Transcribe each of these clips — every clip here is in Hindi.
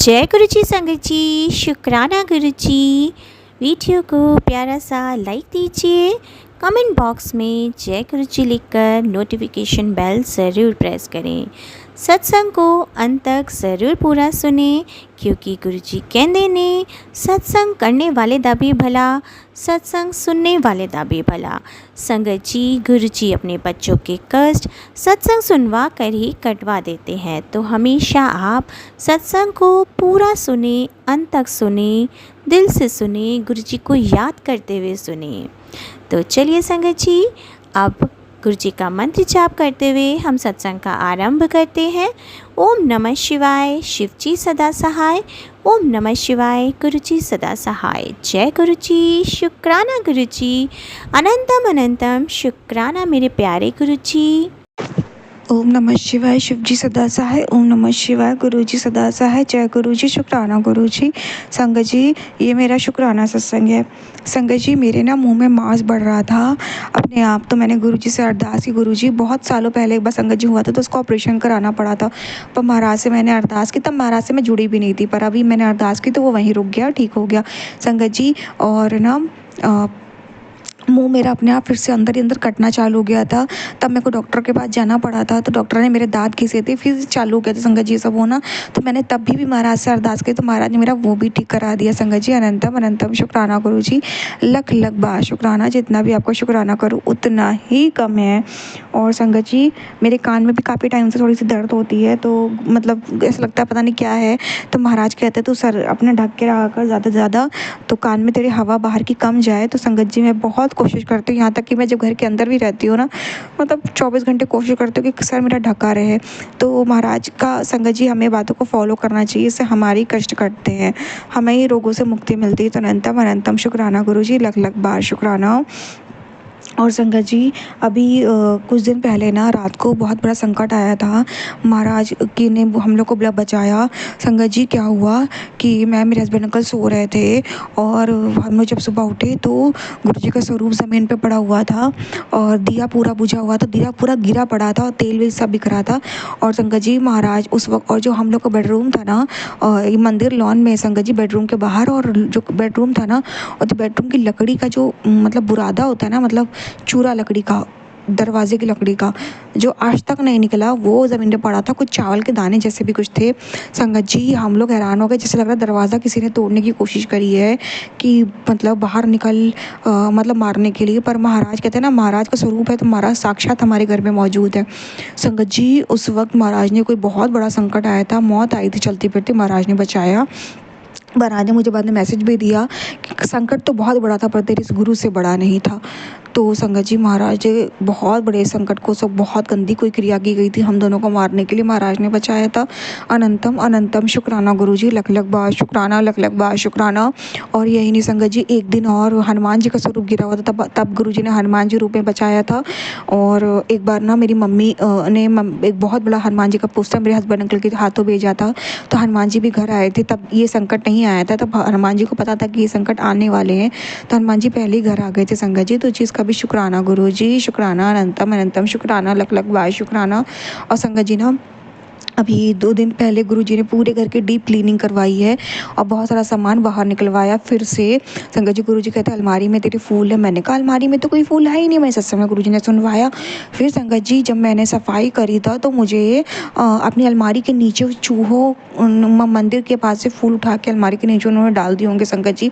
जय गुरु जी संगत जी, शुक्राना गुरु जी। वीडियो को प्यारा सा लाइक दीजिए, कमेंट बॉक्स में जय गुरु जी लिखकर नोटिफिकेशन बेल ज़रूर प्रेस करें। सत्संग को अंत तक ज़रूर पूरा सुने, क्योंकि गुरु जी कहते ने सत्संग करने वाले दा भी भला, सत्संग सुनने वाले दा भी भला। संगत जी, गुरु जी अपने बच्चों के कष्ट सत्संग सुनवा कर ही कटवा देते हैं, तो हमेशा आप सत्संग को पूरा सुने, अंत तक सुने, दिल से सुने, गुरु जी को याद करते हुए सुने। तो चलिए संगत जी, अब गुरु जी का मंत्र जाप करते हुए हम सत्संग का आरंभ करते हैं। ओम नमः शिवाय, शिव जी सदा सहाय। ओम नमः शिवाय, गुरु जी सदा सहाय। जय गुरु जी, शुक्राना गुरु जी, अनंतम अनंतम शुक्राना मेरे प्यारे गुरु जी। ओम नमः शिवाय, शिव जी सदा सहाय। ओम नमः शिवाय, गुरु जी सदा सहाय। जय गुरु जी, शुक्राना गुरु जी। संगत जी, ये मेरा शुक्राना सत्संग है। संगत जी, मेरे ना मुंह में मांस बढ़ रहा था अपने आप। तो मैंने गुरु जी से अरदास की, गुरु जी बहुत सालों पहले एक बार संगत जी हुआ था, तो उसको ऑपरेशन कराना पड़ा था। पर महाराज से मैंने अरदास की, तब महाराज से मैं जुड़ी भी नहीं थी, पर अभी मैंने अरदास की तो वो वहीं रुक गया, ठीक हो गया संगत जी। और ना मुंह मेरा अपने आप फिर से अंदर ही अंदर कटना चालू हो गया था। तब मेरे को डॉक्टर के पास जाना पड़ा था, तो डॉक्टर ने मेरे दांत घिसे थे, फिर चालू हो गया था संगत जी सब होना। तो मैंने तब भी महाराज से अरदास की, तो महाराज ने मेरा वो भी ठीक करा दिया संगत जी। अनंतम अनंतम शुक्राना गुरु जी, लख लख बार शुक्राना। जितना भी आपको शुक्राना करूँ उतना ही कम है। और संगत जी, मेरे कान में भी काफ़ी टाइम से थोड़ी सी दर्द होती है, तो मतलब ऐसा लगता है पता नहीं क्या है। तो महाराज कहते तू सर अपने ढक के रखा कर ज़्यादा से ज़्यादा, तो कान में तेरी हवा बाहर की कम जाए। तो संगत जी, मैं बहुत कोशिश करती हूँ, यहाँ तक कि मैं जब घर के अंदर भी रहती हूँ ना, मतलब 24 घंटे कोशिश करती हूँ कि सर मेरा ढका रहे। तो महाराज का संगत जी, हमें बातों को फॉलो करना चाहिए, इससे हमारी कष्ट कटते हैं, हमें ही रोगों से मुक्ति मिलती है। तो अनंतम अनंतम शुक्राना गुरु जी, लख लख बार शुक्राना। और संगत जी, अभी कुछ दिन पहले ना रात को बहुत बड़ा संकट आया था। महाराज की ने हम लोग को बचाया। संगत जी, क्या हुआ कि मैं मेरे हस्बैंड अंकल सो रहे थे, और हम लोग जब सुबह उठे तो गुरु जी का स्वरूप ज़मीन पे पड़ा हुआ था, और दिया पूरा बुझा हुआ था, दिया पूरा गिरा पड़ा था, और तेल वेल सब बिखरा था। और संगत जी, महाराज उस वक्त, और जो हम लोग का बेडरूम था ना, ये मंदिर लॉन में संगत जी, बेडरूम के बाहर, और जो बेडरूम था ना, और जो बेडरूम की लकड़ी का जो मतलब बुरादा होता है ना, मतलब चूरा लकड़ी का, दरवाजे की लकड़ी का, जो आज तक नहीं निकला, वो ज़मीन पे पड़ा था। कुछ चावल के दाने जैसे भी कुछ थे। संगत जी, हम लोग हैरान हो गए, जैसे लग रहा दरवाज़ा किसी ने तोड़ने की कोशिश करी है कि मतलब बाहर निकल मतलब मारने के लिए। पर महाराज कहते हैं ना, महाराज का स्वरूप है, तो महाराज साक्षात हमारे घर में मौजूद है। संगत जी, उस वक्त महाराज ने कोई बहुत बड़ा संकट आया था, मौत आई थी चलती फिरती, महाराज ने बचाया। महाराज ने मुझे बाद में मैसेज भी दिया कि संकट तो बहुत बड़ा था, पर तेरे इस गुरु से बड़ा नहीं था। तो संगत जी, महाराज बहुत बड़े संकट को, सब बहुत गंदी कोई क्रिया की गई थी हम दोनों को मारने के लिए, महाराज ने बचाया था। अनंतम अनंतम शुक्राना गुरु जी, लख लख बार शुक्राना, लख लख बार शुक्राना। और यही नहीं संगत जी, एक दिन और हनुमान जी का स्वरूप गिरा हुआ था, तब गुरु जी ने हनुमान जी रूप में बचाया था। और एक बार ना मेरी मम्मी ने एक बहुत बड़ा हनुमान जी का पोस्टर मेरे हस्बैंड अंकल के हाथों भेजा था, तो हनुमान जी भी घर आए थे। तब ये संकट नहीं आया था, तब हनुमान जी को पता था कि ये संकट आने वाले हैं, तो हनुमान जी पहले ही घर आ गए थे संगत जी। तो चीज़ का भी शुक्राना गुरु जी, शुक्राना अनंतम अनंतम शुक्राना, लख लख बार शुक्राना। और संगत जी ना, अभी 2 दिन पहले गुरु जी ने पूरे घर की डीप क्लीनिंग करवाई है, और बहुत सारा सामान बाहर निकलवाया फिर से। संगत जी, गुरु जी कहते हैं अलमारी में तेरे फूल है। मैंने कहा अलमारी में तो कोई फूल है ही नहीं, मैंने सत्संग में गुरु जी ने सुनवाया। फिर संगत जी, जब मैंने सफाई करी था, तो मुझे अपनी अलमारी के नीचे चूहों मंदिर के पास से फूल उठा के अलमारी के नीचे उन्होंने डाल दिए होंगे संगत जी,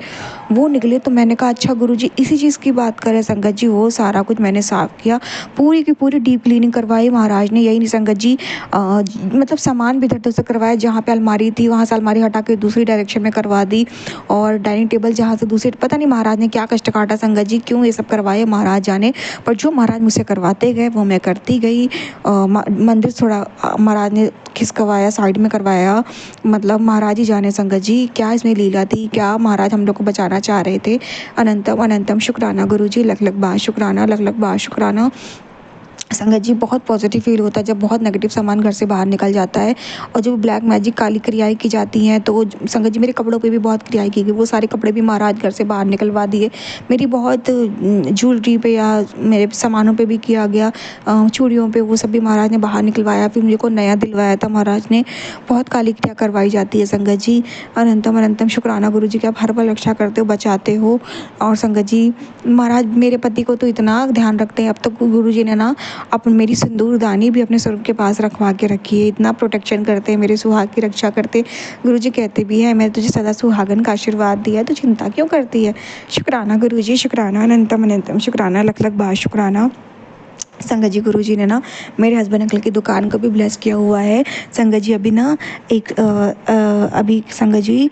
वो निकले। तो मैंने कहा अच्छा गुरु जी, इसी चीज़ की बात करें संगत जी। वो सारा कुछ मैंने साफ़ किया, पूरी की पूरी डीप क्लीनिंग करवाई महाराज ने। यही नहीं संगत जी, मतलब सामान भी इधर उधर से करवाया, जहाँ पे अलमारी थी वहाँ से अलमारी हटा के दूसरी डायरेक्शन में करवा दी, और डाइनिंग टेबल जहाँ से दूसरी, पता नहीं महाराज ने क्या कष्ट काटा संगत जी, क्यों ये सब करवाए महाराज जाने। पर जो महाराज मुझसे करवाते गए वो मैं करती गई। मंदिर थोड़ा महाराज ने खिसकवाया, साइड में करवाया, मतलब महाराज ही जाने संगत जी क्या इसमें लीला थी, क्या महाराज हम लोग को बचाना चाह रहे थे। अनंतम अनंतम शुक्राना गुरु जी, लख लख बार शुक्राना, लख लख बार शुक्राना। संगत जी बहुत पॉजिटिव फील होता है जब बहुत नेगेटिव सामान घर से बाहर निकल जाता है। और जब ब्लैक मैजिक काली क्रियाएँ की जाती हैं तो संगत जी मेरे कपड़ों पे भी बहुत क्रियाएँ की गई। वो सारे कपड़े भी महाराज घर से बाहर निकलवा दिए। मेरी बहुत ज्वेलरी पे या मेरे सामानों पे भी किया गया, चूड़ियों पे वो सब भी महाराज ने बाहर निकलवाया। फिर मुझे को नया दिलवाया था महाराज ने। बहुत काली क्रिया करवाई जाती है संगत जी। अनंतम अनंतम शुक्राना गुरु जी कि आप हर पल रक्षा करते हो, बचाते हो। और संगत जी महाराज मेरे पति को तो इतना ध्यान रखते हैं। अब तक गुरु जी ने ना मेरी सिंदूरदानी भी अपने स्वरूप के पास रखवा के रखी है। इतना प्रोटेक्शन करते हैं, मेरे सुहाग की रक्षा करते। गुरुजी कहते भी हैं मैंने तुझे सदा सुहागन का आशीर्वाद दिया है, तो चिंता क्यों करती है। शुक्राना गुरुजी, शुक्राना अनंतम अनंतम शुक्राना, लख लख बार शुक्राना। संगत जी गुरुजी ने ना मेरे हस्बैंड अंकल की दुकान को भी ब्लेस किया हुआ है। संगत जी अभी ना अभी संगत जी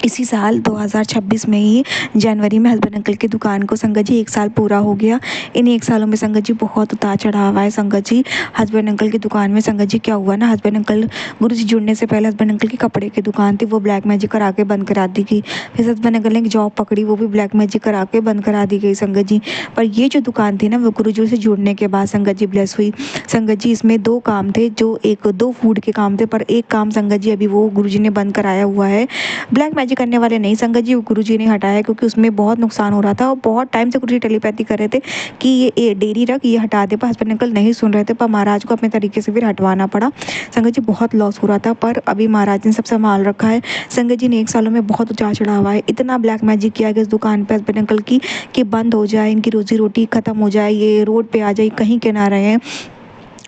इसी साल 2026 में ही जनवरी में हस्बैंड अंकल की दुकान को संगत जी 1 साल पूरा हो गया। इन 1 सालों में संगत जी बहुत उतार चढ़ाव है। संगत जी हस्बैंड अंकल की दुकान में संगत जी क्या हुआ ना, हस्बैंड अंकल गुरु जी जुड़ने से पहले हस्बैंड अंकल की कपड़े की दुकान थी, वो ब्लैक मैजिक करा के बंद करा दी गई। फिर हस्बैंड अंकल ने एक जॉब पकड़ी, वो भी ब्लैक मैजिक करा के बंद करा दी गई संगत जी। पर ये जो दुकान थी ना वो गुरु जी से जुड़ने के बाद संगत जी ब्लेस हुई। संगत जी इसमें 2 काम थे, जो 2 फूड के काम थे, पर एक काम संगत जी अभी वो गुरु जी ने बंद कराया हुआ है। ब्लैक मैजिक करने वाले नहीं संगत जी, वो गुरुजी ने हटाया क्योंकि उसमें बहुत नुकसान हो रहा था। और बहुत टाइम से गुरुजी टेलीपैथी कर रहे थे कि ये डेयरी रख, ये हटा दे, पर हस्बैंड अंकल नहीं सुन रहे थे। पर महाराज को अपने तरीके से फिर हटवाना पड़ा। संगत जी बहुत लॉस हो रहा था, पर अभी महाराज ने सब संभाल रखा है। संगत जी ने 1 सालों में बहुत उतार चढ़ावा है। इतना ब्लैक मैजिक किया गया इस दुकान पे हस्बैंड अंकल की कि बंद हो जाए, इनकी रोजी रोटी खत्म हो जाए, ये रोड पे आ जाए, कहीं के ना रहे।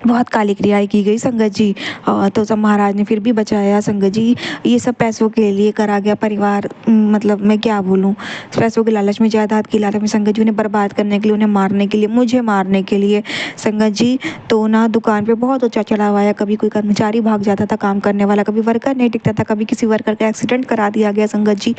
बहुत काली क्रियाएँ की गई संगत जी। तो सब महाराज ने फिर भी बचाया संगत जी। ये सब पैसों के लिए करा गया परिवार, मतलब मैं क्या बोलूँ, पैसों के लालच में, जायदाद की लालच में संगत जी उन्हें बर्बाद करने के लिए, उन्हें मारने के लिए, मुझे मारने के लिए संगत जी। तो ना दुकान पे बहुत ऊंचा चढ़ाव आया। कभी कोई कर्मचारी भाग जाता था काम करने वाला, कभी वर्कर नहीं टिकता था, कभी किसी वर्कर का एक्सीडेंट करा दिया गया संगत जी।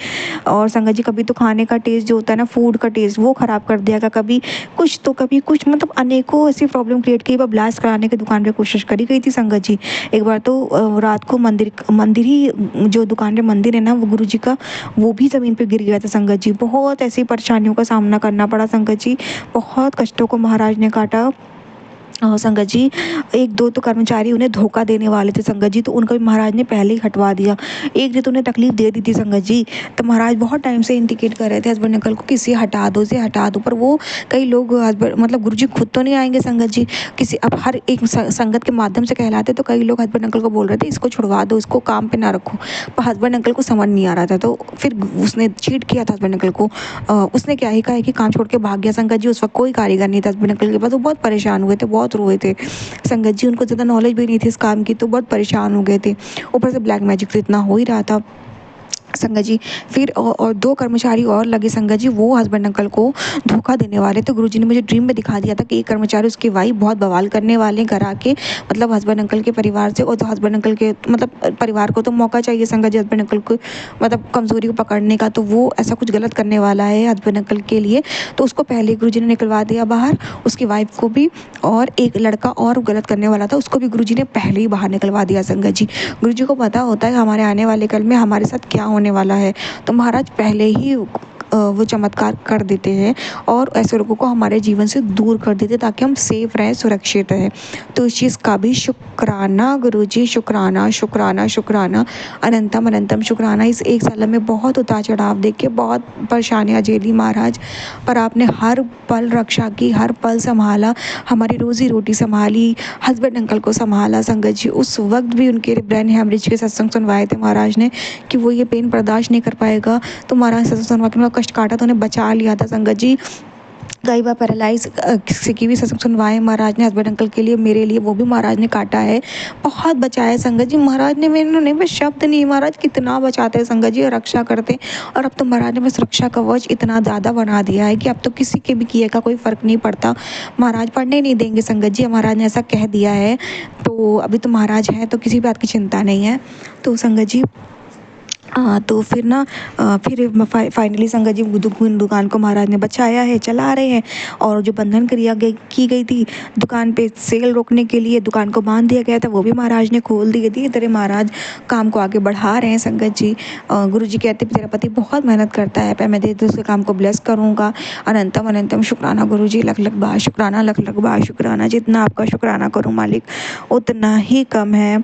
और संगत जी कभी तो खाने का टेस्ट जो होता है ना, फूड का टेस्ट, वो ख़राब कर दिया गया। कभी कुछ तो कभी कुछ, मतलब अनेकों ऐसी प्रॉब्लम क्रिएट की। वह ब्लास्ट कराने की दुकान पे कोशिश करी गई थी संगत जी। एक बार तो रात को मंदिर ही, जो दुकान पे मंदिर है ना वो गुरु जी का, वो भी ज़मीन पे गिर गया था संगत जी। बहुत ऐसी परेशानियों का सामना करना पड़ा संगत जी। बहुत कष्टों को महाराज ने काटा। संगत जी 1-2 तो कर्मचारी उन्हें धोखा देने वाले थे संगत जी, तो उनका भी महाराज ने पहले ही हटवा दिया। एक ने तो उन्हें तकलीफ दे दी थी संगत जी, तो महाराज बहुत टाइम से इंडिकेट कर रहे थे हस्बैंड अंकल को कि इसे हटा दो, इसे हटा दो। पर वो कई लोग हस्बैंड, मतलब गुरु जी खुद तो नहीं आएंगे संगत जी, किसी अब हर एक संगत के माध्यम से कहलाते, तो कई लोग हस्बैंड अंकल को बोल रहे थे इसको छुड़वा दो, इसको काम पे ना रखो। पर हस्बैंड अंकल को समझ नहीं आ रहा था, तो फिर उसने चीट किया था हस्बैंड अंकल को। उसने क्या ही कहा है कि काम छोड़ के भाग गया संगत जी। उस वक्त कोई कारीगर नहीं था हस्बैंड अंकल के पास। वो बहुत परेशान हुए थे, बहुत रोए थे संगत जी। उनको ज़्यादा नॉलेज भी नहीं थी इस काम की, तो बहुत परेशान हो गए थे। ऊपर से ब्लैक मैजिक तो इतना हो ही रहा था संगत जी। फिर और 2 कर्मचारी और लगे संगत जी, वो हस्बैंड अंकल को धोखा देने वाले थे। गुरुजी ने मुझे ड्रीम में दिखा दिया था कि एक कर्मचारी, उसकी वाइफ बहुत बवाल करने वाले हैं घर आके, मतलब हस्बैंड अंकल के परिवार से। और तो हस्बैंड अंकल के मतलब परिवार को तो मौका चाहिए संगत जी हस्बैंड अंकल को, मतलब कमज़ोरी को पकड़ने का। तो वो ऐसा कुछ गलत करने वाला है हस्बैंड अंकल के लिए, तो उसको पहले गुरुजी ने निकलवा दिया बाहर, उसकी वाइफ को भी। और एक लड़का और गलत करने वाला था, उसको भी गुरुजी ने पहले ही बाहर निकलवा दिया संगत जी। गुरुजी को पता होता है हमारे आने वाले कल में हमारे साथ क्या होने वाला है, तो महाराज पहले ही वो चमत्कार कर देते हैं और ऐसे लोगों को हमारे जीवन से दूर कर देते, ताकि हम सेफ रहें, सुरक्षित रहें। तो इस चीज़ का भी शुक्राना गुरुजी, शुक्राना शुक्राना शुक्राना, अनंतम अनंतम शुक्राना। इस 1 साल में बहुत उतार चढ़ाव देख के बहुत परेशानियाँ झेली महाराज, पर आपने हर पल रक्षा की, हर पल संभाला, हमारी रोज़ी रोटी संभाली, हस्बैंड अंकल को संभाला संगत जी। उस वक्त भी उनके ब्रेन हेमरेज के सत्संग सुनवाए थे महाराज ने कि वो ये पेन बर्दाश्त नहीं कर पाएगा, तो महाराज सत्संग सुनवा के उनका कष्ट काटा, तो उन्हें बचा लिया था संगत जी। कई बार पैरालाइज किसी की भी सत्संग सुनवाए महाराज ने हस्बैंड अंकल के लिए, मेरे लिए, वो भी महाराज ने काटा है, बहुत बचाया संगत जी। महाराज ने, मेरे नहीं बस शब्द नहीं, महाराज कितना बचाते हैं संगत जी और रक्षा करते। और अब तो महाराज ने बस रक्षा कवच इतना ज़्यादा बना दिया है कि अब तो किसी के भी किए का कोई फ़र्क नहीं पड़ता। महाराज पढ़ने नहीं देंगे संगत जी, महाराज ने ऐसा कह दिया है। तो अभी तो महाराज हैं तो किसी बात की चिंता नहीं है। तो संगत जी तो फिर ना फिर फाइनली संगत जी दुकान को महाराज ने बचाया है, चला रहे हैं। और जो बंधन क्रिया की गई थी दुकान पे सेल रोकने के लिए, दुकान को बांध दिया गया था, वो भी महाराज ने खोल दी थी। इधर महाराज काम को आगे बढ़ा रहे हैं संगत जी। गुरु जी कहते तेरा पति बहुत मेहनत करता है, पर मैं धीरे उसके काम को ब्लेस करूँगा। अनंतम अनंतम शुक्राना गुरु जी, लख लख बार शुक्राना, लख लख बार शुक्राना। जितना आपका शुक्राना करूँ मालिक उतना ही कम है,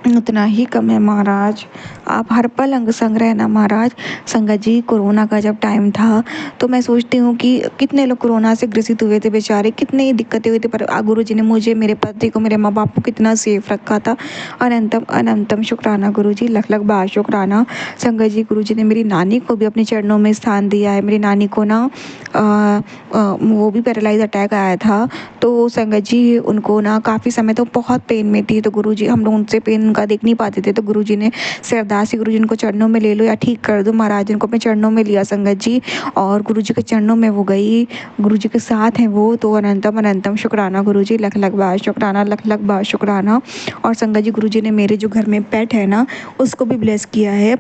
उतना ही कम है महाराज। आप हर पल अंग संग रहना महाराज। संगत जी कोरोना का जब टाइम था तो मैं सोचती हूँ कि कितने लोग कोरोना से ग्रसित हुए थे बेचारे, कितने ही दिक्कतें हुई थी, पर गुरु जी ने मुझे, मेरे पति को, मेरे माँ बाप को कितना सेफ रखा था। अनंतम अनंतम शुक्राना गुरु जी, लख लख बार शुक्राना। संगत जी गुरु जी ने मेरी नानी को भी अपने चरणों में स्थान दिया है। मेरी नानी को ना वो भी पैरालाइज अटैक आया था, तो संगत जी उनको ना काफ़ी समय तो बहुत पेन में थी। तो गुरु जी, हम लोग उनसे पेन उनका देख नहीं पाते थे, तो गुरु जी ने से अरदास की, गुरु जी इनको चरणों में ले लो या ठीक कर दो। महाराज इनको अपने चरणों में लिया संगत जी, और गुरु जी के चरणों में वो गई, गुरु जी के साथ हैं वो। तो अनंतम अनंतम शुक्राना गुरु जी, लख लख बार शुक्राना, लख लख बार शुक्राना। और संगत जी गुरु जी ने मेरे जो घर में पेट है ना उसको भी ब्लेस किया है।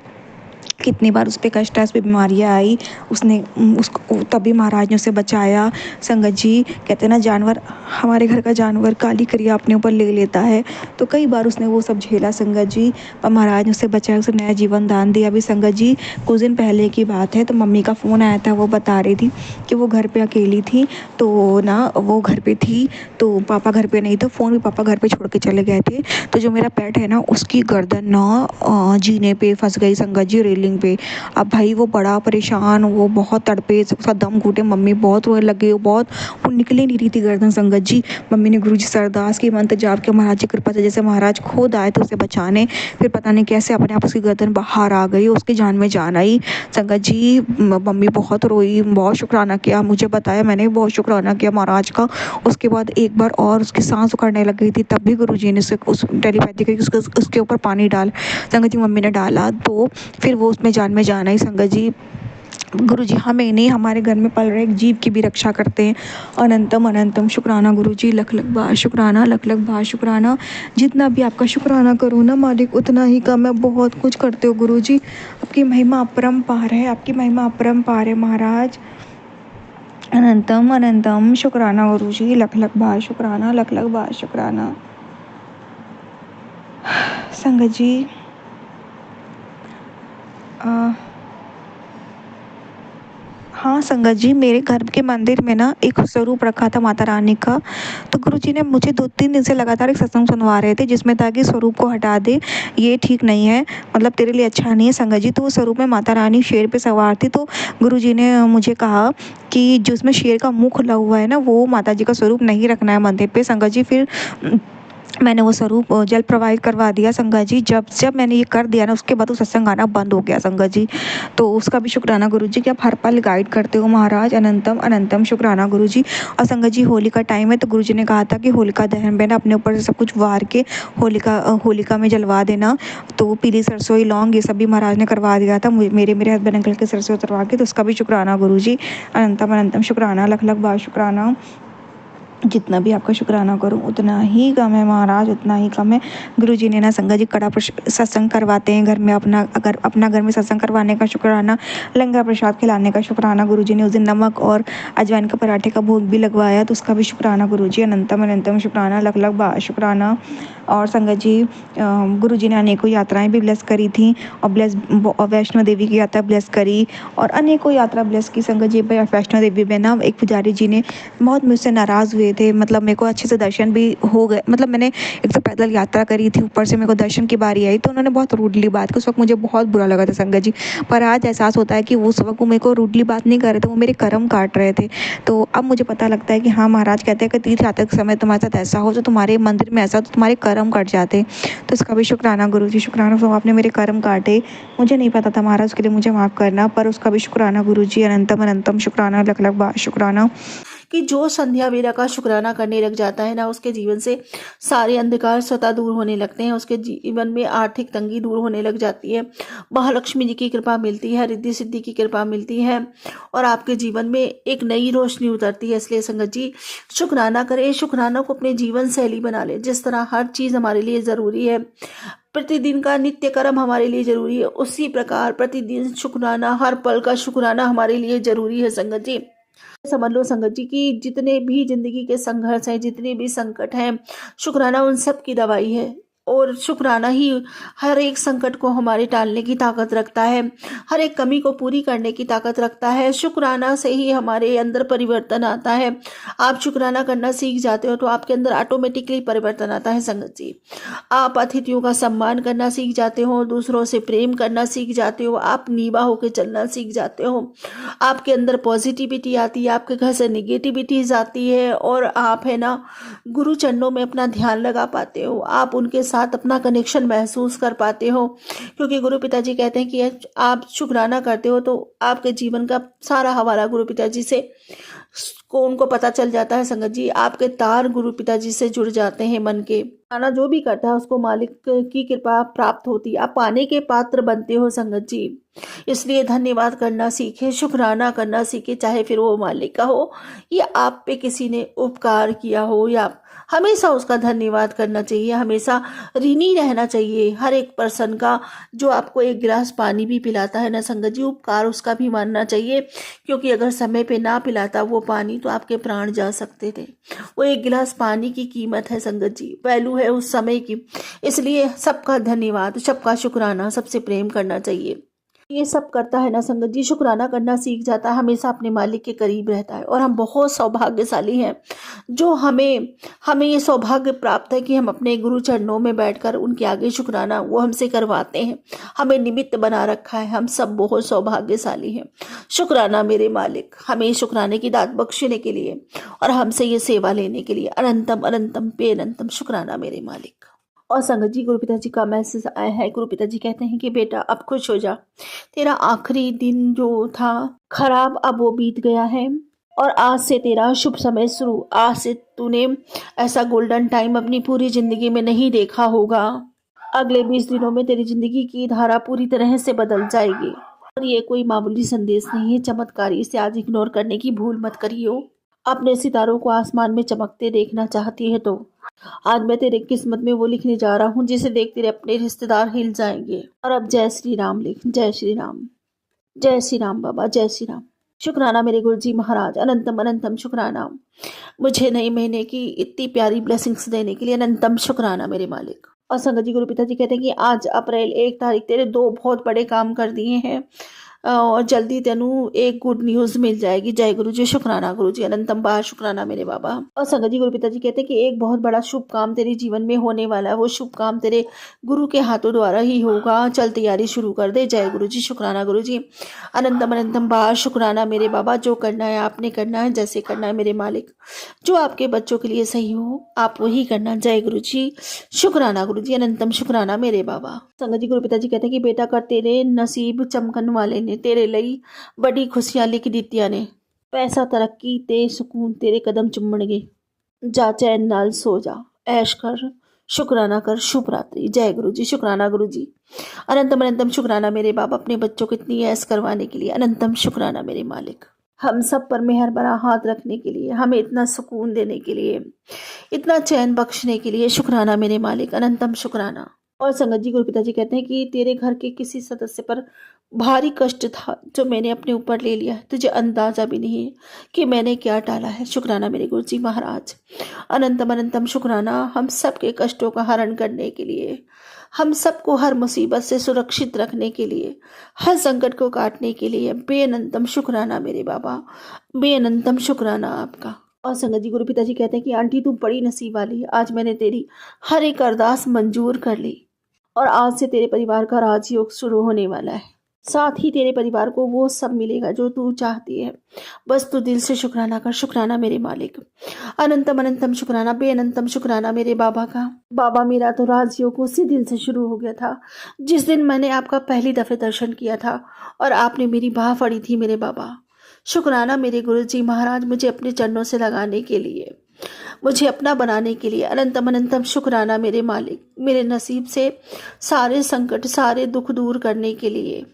कितनी बार उस पर कष्ट, उस पर बीमारियाँ आई, उसने उसको तभी महाराज ने उसे बचाया। संगत जी कहते हैं ना, जानवर, हमारे घर का जानवर काली क्रिया अपने ऊपर ले लेता है, तो कई बार उसने वो सब झेला संगत जी, पर महाराज ने उसे बचाया, उसे नया जीवन दान दिया। अभी संगत जी कुछ दिन पहले की बात है, तो मम्मी का फ़ोन आया था, वो बता रही थी कि वो घर पे अकेली थी, तो ना वो घर पे थी, तो पापा घर पे नहीं, तो फ़ोन भी पापा घर पे छोड़ के चले गए थे। तो जो मेरा पेट है ना उसकी गर्दन ना जीने पे फंस गई संगत जी, रेलिंग पे। अब भाई वो बड़ा परेशान, वो बहुत तड़पे, उसका दम घुटे, मम्मी बहुत रोने लगी, वो निकले नहीं रही थी गर्दन संगत जी। मम्मी ने गुरु जी से अरदास की, मंत्र जाप के, महाराज की कृपा से जैसे महाराज खुद आए थे उसे बचाने, फिर पता नहीं कैसे अपने आप उसकी गर्दन बाहर आ गई, उसकी जान में जान आई। संगत जी मम्मी बहुत रोई, बहुत शुक्राना किया, मुझे बताया, मैंने भी बहुत शुक्राना किया महाराज का। उसके बाद एक बार और उसकी सांस उखड़ने लग गई थी, तब भी गुरु जी ने उस टेलीपैथी के उसके ऊपर पानी डाल, संगत जी मम्मी ने डाला, तो फिर वो उसमें जान आई संगत जी। गुरु जी हमें नहीं, हमारे घर में पल रहे एक जीव की भी रक्षा करते हैं। अनंतम अनंतम शुक्राना गुरु जी, लख लख बार शुक्राना, लख लख बार शुक्राना। जितना भी आपका शुक्राना करूँ ना मालिक उतना ही कम है। बहुत कुछ करते हो गुरु जी, आपकी महिमा अपरंपार है, आपकी महिमा अपरंपार है महाराज। अनंतम अनंतम शुक्राना गुरु जी, लख लख बार शुक्राना, लख लख बार शुक्राना। संगत जी हाँ संगत जी, मेरे घर के मंदिर में ना एक स्वरूप रखा था माता रानी का, तो गुरु जी ने मुझे 2-3 दिन से लगातार एक सत्संग सुनवा रहे थे, जिसमें था कि स्वरूप को हटा दे, ये ठीक नहीं है, मतलब तेरे लिए अच्छा नहीं है संगत जी। तो वो स्वरूप में माता रानी शेर पे सवार थी, तो गुरु जी ने मुझे कहा कि जो उसमें शेर का मुँह खुला हुआ है ना, वो माता जी का स्वरूप नहीं रखना है मंदिर पे संगत जी। फिर मैंने वो स्वरूप जल प्रवाहित करवा दिया संगत जी। जब जब मैंने ये कर दिया ना, उसके बाद वो सत्संग आना बंद हो गया संगत जी। तो उसका भी शुक्राना गुरु जी कि आप हर पल गाइड करते हो महाराज। अनंतम अनंतम शुक्राना गुरु जी। और संगत जी होली का टाइम है, तो गुरु जी ने कहा था कि होलिका दहन में ना अपने ऊपर से सब कुछ वार के होलिका में जलवा देना। तो पीली सरसों, लौंग, ये सब भी महाराज ने करवा दिया था मेरे हस्बैंड अंकल के सरसों उतरवा के, तो उसका भी शुक्राना गुरु जी। अनंतम अनंतम शुक्राना, लख लख बार शुक्राना। जितना भी आपका शुक्राना करूं उतना ही कम है महाराज, उतना ही कम है। गुरु जी ने ना संगत जी कड़ा सत्संग करवाते हैं घर में, अपना घर में सत्संग करवाने का शुक्राना, लंगर प्रसाद खिलाने का शुक्राना। गुरु जी ने उस दिन नमक और अजवाइन का पराठे का भोग भी लगवाया, तो उसका भी शुक्राना गुरु जी। अनंतम अनंतम शुक्राना, लख लख बार शुक्राना। और संगत जी गुरु जी ने अनेकों यात्राएं भी ब्लेस करी थी, और वैष्णो देवी की यात्रा ब्लेस करी, और अनेकों यात्रा ब्लेस की संगत जी। वैष्णो देवी में ना एक पुजारी जी ने बहुत मुझसे नाराज़ हुए थे, मतलब मेरे को अच्छे से दर्शन भी हो गए, मतलब मैंने एक तो पैदल यात्रा करी थी, ऊपर से मेरे को दर्शन की बारी आई, तो उन्होंने बहुत रूडली बात की। उस वक्त मुझे बहुत बुरा लगा था संगत जी, पर आज एहसास होता है कि उस वक्त वो मेरे को रूडली बात नहीं कर रहे थे, वो मेरे कर्म काट रहे थे। तो अब मुझे पता लगता है कि हाँ, महाराज कहते हैं कि तीर्थ यात्रा के समय तुम्हारे साथ ऐसा हो, तो तुम्हारे मंदिर में ऐसा, तो तुम्हारे कर्म कट जाते। तो इसका भी शुक्राना गुरु जी, शुक्राना। तो आपने मेरे कर्म काटे, मुझे नहीं पता था महाराज, उसके लिए मुझे माफ़ करना, पर उसका भी शुक्राना गुरु जी। अनंतम अनंतम शुक्राना, लख लख बार शुक्राना। कि जो संध्या वेला का शुक्राना करने लग जाता है ना, उसके जीवन से सारे अंधकार स्वतः दूर होने लगते हैं, उसके जीवन में आर्थिक तंगी दूर होने लग जाती है, महालक्ष्मी जी की कृपा मिलती है, रिद्धि सिद्धि की कृपा मिलती है, और आपके जीवन में एक नई रोशनी उतरती है। इसलिए संगत जी शुक्राना करें, शुक्राना को अपने जीवन शैली बना लें। जिस तरह हर चीज़ हमारे लिए ज़रूरी है, प्रतिदिन का नित्य कर्म हमारे लिए जरूरी है, उसी प्रकार प्रतिदिन शुक्राना, हर पल का शुक्राना हमारे लिए जरूरी है संगत जी। समझ लो संगत जी कि जितने भी जिंदगी के संघर्ष हैं, जितने भी संकट हैं, शुक्राना उन सब की दवाई है। और शुक्राना ही हर एक संकट को हमारे टालने की ताकत रखता है, हर एक कमी को पूरी करने की ताकत रखता है। शुक्राना से ही हमारे अंदर परिवर्तन आता है। आप शुक्राना करना सीख जाते हो तो आपके अंदर ऑटोमेटिकली परिवर्तन आता है संगत जी। आप अतिथियों का सम्मान करना सीख जाते हो, दूसरों से प्रेम करना सीख जाते हो, आप नीवा होकर चलना सीख जाते हो, आपके अंदर पॉजिटिविटी आती है, आपके घर से निगेटिविटी जाती है, और आप है ना गुरु चरणों में अपना ध्यान लगा पाते हो, आप उनके साथ अपना कनेक्शन महसूस कर पाते हो। क्योंकि गुरु पिताजी कहते हैं कि आप शुक्राना करते हो तो आपके जीवन का सारा हवाला गुरु पिताजी से को उनको पता चल जाता है संगत जी। आपके तार गुरु पिताजी से जुड़ जाते हैं मन के। आना जो भी करता है उसको मालिक की कृपा प्राप्त होती है, आप पाने के पात्र बनते हो संगत जी। इसलिए धन्यवाद करना सीखे, शुक्राना करना सीखे, चाहे फिर वो मालिक का हो या आप पे किसी ने उपकार किया हो, या हमेशा उसका धन्यवाद करना चाहिए, हमेशा ऋणी रहना चाहिए हर एक पर्सन का जो आपको एक गिलास पानी भी पिलाता है ना संगत जी, उपकार उसका भी मानना चाहिए। क्योंकि अगर समय पे ना पिलाता वो पानी तो आपके प्राण जा सकते थे। वो एक गिलास पानी की कीमत है संगत जी, वैल्यू है उस समय की। इसलिए सबका धन्यवाद, सबका शुक्राना, सबसे प्रेम करना चाहिए। ये सब करता है ना संगत जी, शुक्राना करना सीख जाता है, हमेशा अपने मालिक के करीब रहता है। और हम बहुत सौभाग्यशाली हैं जो हमें ये सौभाग्य प्राप्त है कि हम अपने गुरु चरणों में बैठकर उनके आगे शुक्राना वो हमसे करवाते हैं, हमें निमित्त बना रखा है। हम सब बहुत सौभाग्यशाली हैं। शुक्राना मेरे मालिक, हमें शुक्राने की दात बख्शने के लिए और हमसे ये सेवा लेने के लिए अनंतम अनंतम पे अनंतम शुक्राना मेरे मालिक। और संगत जी गुरु पिताजी का मैसेज आया है। गुरु पिताजी कहते हैं कि बेटा अब खुश हो जा, तेरा आखिरी दिन जो था खराब अब वो बीत गया है और आज से तेरा शुभ समय शुरू। आज से तूने ऐसा गोल्डन टाइम अपनी पूरी जिंदगी में नहीं देखा होगा। अगले 20 दिनों में तेरी जिंदगी की धारा पूरी तरह से बदल जाएगी। और ये कोई मामूली संदेश नहीं है, चमत्कारी। इसे आज इग्नोर करने की भूल मत करियो। अपने सितारों को आसमान में चमकते देखना चाहती है तो आज मैं तेरे किस्मत में वो लिखने जा रहा हूँ जिसे देख तेरे अपने रिश्तेदार हिल जाएंगे। और अब जय श्री राम लिख। जय श्री राम, जय श्री राम बाबा, जय श्री राम। शुक्राना मेरे गुरु जी महाराज, अनंतम अनंतम शुक्राना मुझे नए महीने की इतनी प्यारी ब्लेसिंग्स देने के लिए। अनंतम शुक्राना मेरे मालिक। और संगत जी गुरु पिताजी कहते हैं कि आज अप्रैल 1 तारीख तेरे 2 बहुत बड़े काम कर दिए हैं और जल्दी तेनू एक गुड न्यूज़ मिल जाएगी। जय गुरु जी, शुक्राना गुरु जी, अनंतम बार शुक्राना मेरे बाबा। और संगत जी गुरु पिताजी कहते हैं कि एक बहुत बड़ा शुभ काम तेरे जीवन में होने वाला है। वो शुभ काम तेरे गुरु के हाथों द्वारा ही होगा। चल तैयारी शुरू कर दे। जय गुरु जी, शुक्राना गुरु जी, अनंतम अनंतम बार शुक्राना मेरे बाबा। जो करना है आपने करना है, जैसे करना है मेरे मालिक। जो आपके बच्चों के लिए सही हो आप वही करना। जय गुरु जी, शुक्राना गुरु जी, अनंतम शुक्राना मेरे बाबा। संगत जी गुरु पिताजी कहते हैं कि बेटा कर तेरे नसीब चमकन वाले ने तेरे ਲਈ बड़ी खुशियां लिख ਦਿੱਤੀਆਂ ਨੇ। पैसा तरक्की ते सुकून तेरे कदम चुम्मणगे। जा चैन नाल सो जा, ऐश कर, शुक्राना कर, शुभ रात्रि। जय गुरु जी, शुक्राना गुरु जी, अनंतम अनंतम शुक्राना मेरे बाबा। अपने बच्चों को इतनी ऐश करवाने के लिए अनंतम शुक्राना मेरे मालिक। हम सब पर मेहर भरा हाथ रखने के लिए, हमें इतना सुकून देने के लिए, इतना चैन बख्शने के लिए शुक्राना मेरे मालिक, अनंतम शुक्राना। और संगत जी गुरु पिताजी कहते हैं कि तेरे घर के किसी सदस्य पर भारी कष्ट था जो मैंने अपने ऊपर ले लिया है। तुझे अंदाजा भी नहीं है कि मैंने क्या टाला है। शुक्राना मेरे गुरु जी महाराज, अनंतम अनंतम शुक्राना हम सब के कष्टों का हरण करने के लिए, हम सबको हर मुसीबत से सुरक्षित रखने के लिए, हर संकट को काटने के लिए बेअनंतम शुक्राना मेरे बाबा, बेअनंतम शुक्राना आपका। और संगत जी गुरु पिताजी कहते हैं कि आंटी तू बड़ी नसीब वाली है। आज मैंने तेरी हर एक अरदास मंजूर कर ली और आज से तेरे परिवार का राजयोग शुरू होने वाला है। साथ ही तेरे परिवार को वो सब मिलेगा जो तू चाहती है। बस तू दिल से शुक्राना कर। शुक्राना मेरे मालिक, अनंतम अनंतम शुक्राना, बेअनंतम शुक्राना मेरे बाबा का। बाबा मेरा तो राजयोग उसी दिन से शुरू हो गया था जिस दिन मैंने आपका पहली दफे दर्शन किया था और आपने मेरी बाह फड़ी थी मेरे बाबा। शुक्राना मेरे गुरु जी महाराज मुझे अपने चरणों से लगाने के लिए। मुझे अपना बनाने के लिए अनंतम अनंतम शुक्राना मेरे मालिक। मेरे नसीब से सारे संकट सारे दुख दूर करने के लिए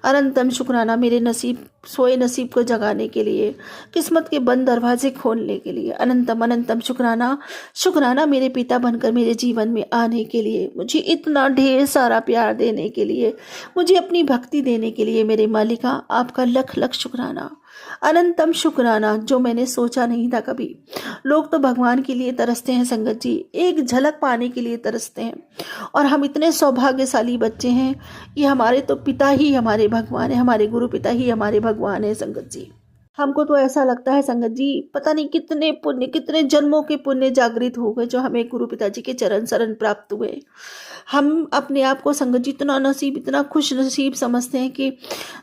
अनंतम शुक्राना। मेरे नसीब सोए नसीब को जगाने के लिए, किस्मत के बंद दरवाजे खोलने के लिए अनंतम अनंतम शुक्राना। शुक्राना मेरे पिता बनकर मेरे जीवन में आने के लिए, मुझे इतना ढेर सारा प्यार देने के लिए, मुझे अपनी भक्ति देने के लिए मेरे मालिका आपका लख लख शुक्राना। अनंतम शुक्राना जो मैंने सोचा नहीं था कभी। लोग तो भगवान के लिए तरसते हैं संगत जी, एक झलक पाने के लिए तरसते हैं, और हम इतने सौभाग्यशाली बच्चे हैं कि हमारे तो पिता ही हमारे भगवान है, हमारे गुरु पिता ही हमारे भगवान है संगत जी। हमको तो ऐसा लगता है संगत जी, पता नहीं कितने पुण्य कितने जन्मों के पुण्य जागृत हो गए जो हमें गुरु पिताजी के चरण शरण प्राप्त हुए। हम अपने आप को संगत जी इतना नसीब इतना खुश नसीब समझते हैं कि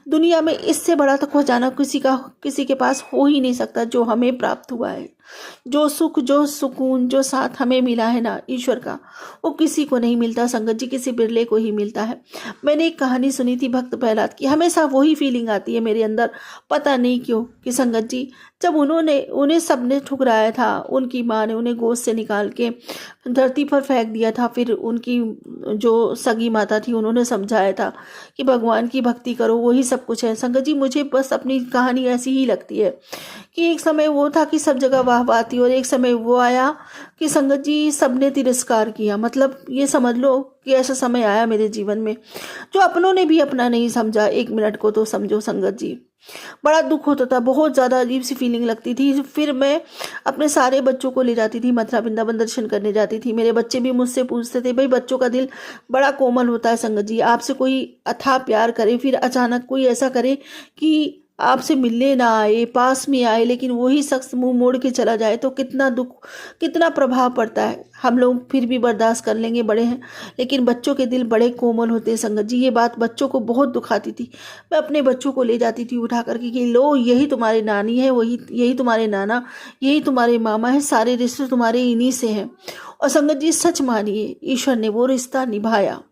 दुनिया में इससे बड़ा तो खजाना किसी के पास हो ही नहीं सकता जो हमें प्राप्त हुआ है। जो सुख जो सुकून जो साथ हमें मिला है ना ईश्वर का, वो किसी को नहीं मिलता संगत जी, किसी बिरले को ही मिलता है। मैंने एक कहानी सुनी थी भक्त प्रहलाद की, हमेशा वही फीलिंग आती है मेरे अंदर, पता नहीं क्यों, कि संगत जी जब उन्हें सबने ठुकराया था, उनकी माँ ने उन्हें गोद से निकाल के धरती पर फेंक दिया था, फिर उनकी जो सगी माता थी उन्होंने समझाया था कि भगवान की भक्ति करो वही सब कुछ है। संगत जी मुझे बस अपनी कहानी ऐसी ही लगती है कि एक समय वो था कि सब जगह वाह थी, और एक समय वो आया कि संगत जी सबने तिरस्कार किया। मतलब ये समझ लो कि ऐसा समय आया मेरे जीवन में जो अपनों ने भी अपना नहीं समझा, एक मिनट को तो समझो संगत जी। बड़ा दुख होता था, बहुत ज़्यादा अजीब सी फीलिंग लगती थी। फिर मैं अपने सारे बच्चों को ले जाती थी, मथुरा वृंदावन दर्शन करने जाती थी। मेरे बच्चे भी मुझसे पूछते थे, भाई बच्चों का दिल बड़ा कोमल होता है संगत जी, आपसे कोई अथाह प्यार करे, फिर अचानक कोई ऐसा करे कि आपसे मिलने ना आए, पास में आए, लेकिन वही शख्स मुंह मोड़ के चला जाए तो कितना दुख कितना प्रभाव पड़ता है। हम लोग फिर भी बर्दाश्त कर लेंगे, बड़े हैं, लेकिन बच्चों के दिल बड़े कोमल होते हैं संगत जी। ये बात बच्चों को बहुत दुखाती थी। मैं अपने बच्चों को ले जाती थी उठा करके कि लो यही तुम्हारी नानी है, यही तुम्हारे नाना, यही तुम्हारे मामा है, सारे रिश्ते तुम्हारे इन्हीं से हैं। और संगत जी सच मानिए ईश्वर ने वो रिश्ता निभाया।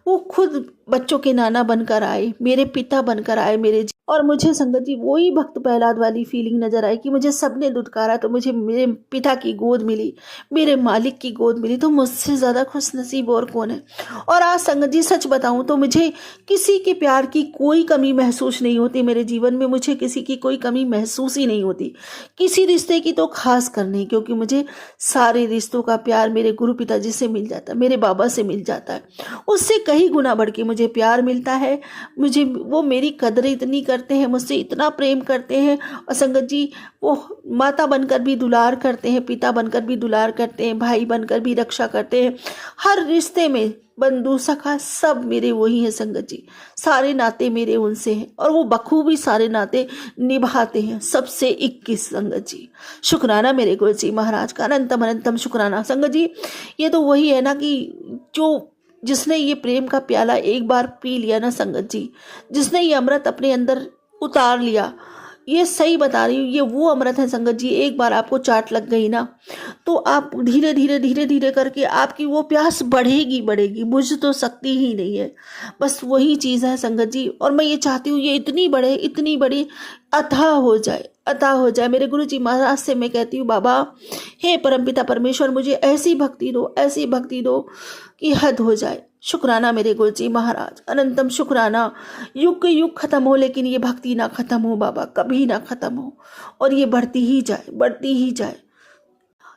वो खुद बच्चों के नाना बनकर आए, मेरे पिता बनकर आए और मुझे संगत जी वही भक्त प्रहलाद वाली फीलिंग नजर आई कि मुझे सबने दुत्कारा तो मुझे मेरे पिता की गोद मिली, मेरे मालिक की गोद मिली, तो मुझसे ज़्यादा खुश नसीब और कौन है। और आज संगत जी सच बताऊं तो मुझे किसी के प्यार की कोई कमी महसूस नहीं होती। मेरे जीवन में मुझे किसी की कोई कमी महसूस ही नहीं होती, किसी रिश्ते की तो खास कर नहीं, क्योंकि मुझे सारे रिश्तों का प्यार मेरे गुरु पिताजी से मिल जाता है, मेरे बाबा से मिल जाता है, उससे कहीं गुना बढ़ के मुझे प्यार मिलता है। मुझे वो मेरी कदर इतनी करते हैं, मुझसे इतना प्रेम करते हैं, और संगत जी वो माता बनकर भी दुलार करते हैं, पिता बनकर भी दुलार करते हैं, भाई बनकर भी रक्षा करते हैं। हर रिश्ते में बंधु सखा सब मेरे वही हैं संगत जी, सारे नाते मेरे उनसे हैं, और वो बखूबी सारे नाते निभाते हैं सबसे 21 संगत जी। शुक्राना मेरे गुरु जी महाराज का, अनंतम अनंतम शुक्राना संगत जी। ये तो वही है ना कि जिसने ये प्रेम का प्याला एक बार पी लिया ना संगत जी, जिसने ये अमृत अपने अंदर उतार लिया, ये सही बता रही हूँ, ये वो अमृत है संगत जी। एक बार आपको चाट लग गई ना तो आप धीरे धीरे करके आपकी वो प्यास बढ़ेगी, बुझ तो सकती ही नहीं है। बस वही चीज़ है संगत जी, और मैं ये चाहती हूँ ये इतनी बड़ी अथाह हो जाए। मेरे गुरु जी महाराज से मैं कहती हूँ, बाबा हे परमपिता परमेश्वर, मुझे ऐसी भक्ति दो कि हद हो जाए। शुक्राना मेरे गुरु जी महाराज, अनंतम शुक्राना। युग खत्म हो लेकिन ये भक्ति ना खत्म हो बाबा, कभी ना खत्म हो, और ये बढ़ती ही जाए।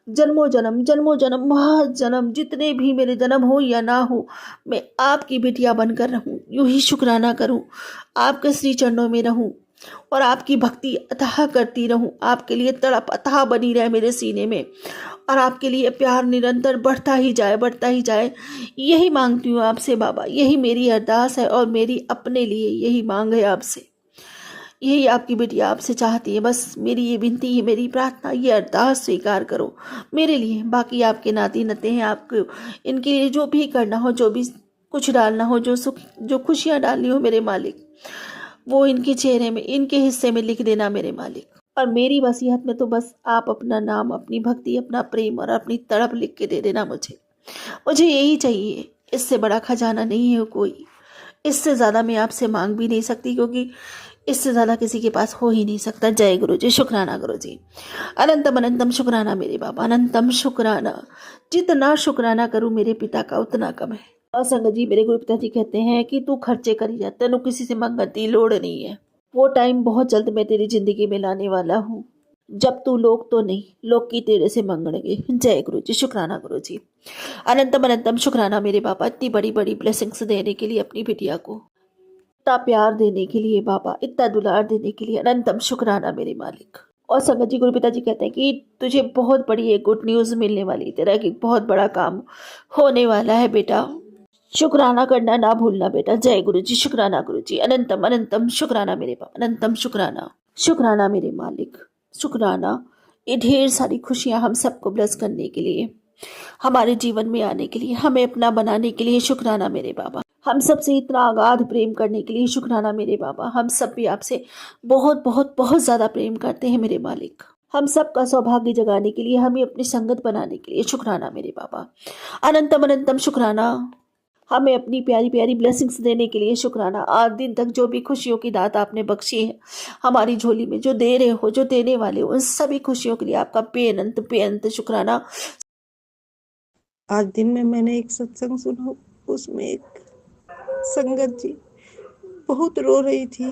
जन्मों जन्म महाजन्म, जितने भी मेरे जन्म हो या ना हो, मैं आपकी बिटिया बनकर रहूं, यूं ही शुक्राना करूं, आपके श्री चरणों में रहूं और आपकी भक्ति अथाह करती रहूं। आपके लिए तड़प अथाह बनी रहे मेरे सीने में, और आपके लिए प्यार निरंतर बढ़ता ही जाए। यही मांगती हूँ आपसे बाबा, यही मेरी अरदास है, और मेरी अपने लिए यही मांग है आपसे। यही आपकी बेटिया आपसे चाहती है, बस मेरी ये विनती है, मेरी प्रार्थना, ये अरदास स्वीकार करो मेरे लिए। बाकी आपके नाती नते हैं, आपको इनके लिए जो भी करना हो, जो भी कुछ डालना हो, जो खुशियाँ डालनी हो मेरे मालिक, वो इनके चेहरे में, इनके हिस्से में लिख देना मेरे मालिक। और मेरी वसीयत में तो बस आप अपना नाम, अपनी भक्ति, अपना प्रेम और अपनी तड़प लिख के दे देना मुझे यही चाहिए। इससे बड़ा खजाना नहीं है कोई, इससे ज़्यादा मैं आपसे मांग भी नहीं सकती, क्योंकि इससे ज़्यादा किसी के पास हो ही नहीं सकता। जय गुरु जी, शुक्राना गुरु जी। अनंतम अनंतम शुक्राना मेरे बाबा, अनंतम शुक्राना। जितना शुक्राना करूं मेरे पिता का उतना कम है। और संगत जी, मेरे गुरु पिताजी कहते हैं कि तू खर्चे करी जा, तेनू किसी से मंगने की लोड़ नहीं है। वो टाइम बहुत जल्द मैं तेरी जिंदगी में लाने वाला हूँ जब तू लोग तो नहीं, लोग की तेरे से मांगणगे। जय गुरु जी, शुक्राना गुरु जी। अनंतम अनंतम शुक्राना मेरे बाबा, इतनी बड़ी बड़ी ब्लेसिंग्स देने के लिए अपनी बिटिया को, इतना प्यार देने के लिए बाबा, इतना दुलार देने के लिए अनंतम शुक्राना मेरे मालिक। और संगत जी, गुरु पिताजी कहते हैं कि तुझे बहुत बड़ी एक गुड न्यूज मिलने वाली, तेरा एक बहुत बड़ा काम होने वाला है बेटा। शुक्राना करना ना भूलना बेटा। जय गुरु जी, शुक्राना गुरु जी। अनंतम अनंतम शुक्राना मेरे बाबा, अनंतम शुक्राना। शुक्राना मेरे मालिक, शुक्राना। ये ढेर सारी खुशियां हम सबको ब्लेस करने के लिए, हमारे जीवन में आने के लिए, हमें अपना बनाने के लिए शुक्राना मेरे बाबा। हम सबसे इतना अगाध प्रेम करने के लिए शुक्राना मेरे बाबा। हम सब भी आपसे बहुत बहुत बहुत ज्यादा प्रेम करते हैं मेरे मालिक। हम सबका सौभाग्य जगाने के लिए, हमें अपनी संगत बनाने के लिए शुक्राना मेरे बाबा। अनंतम अनंतम शुक्राना। हमें अपनी प्यारी प्यारी ब्लेसिंग्स देने के लिए शुक्राना। आज दिन तक जो भी खुशियों की दात आपने बख्शी है हमारी झोली में, जो दे रहे हो, जो देने वाले हो, उन सभी खुशियों के लिए आपका बेअंत शुक्राना। आज दिन में मैंने एक सत्संग सुना, उसमें एक संगत जी बहुत रो रही थी,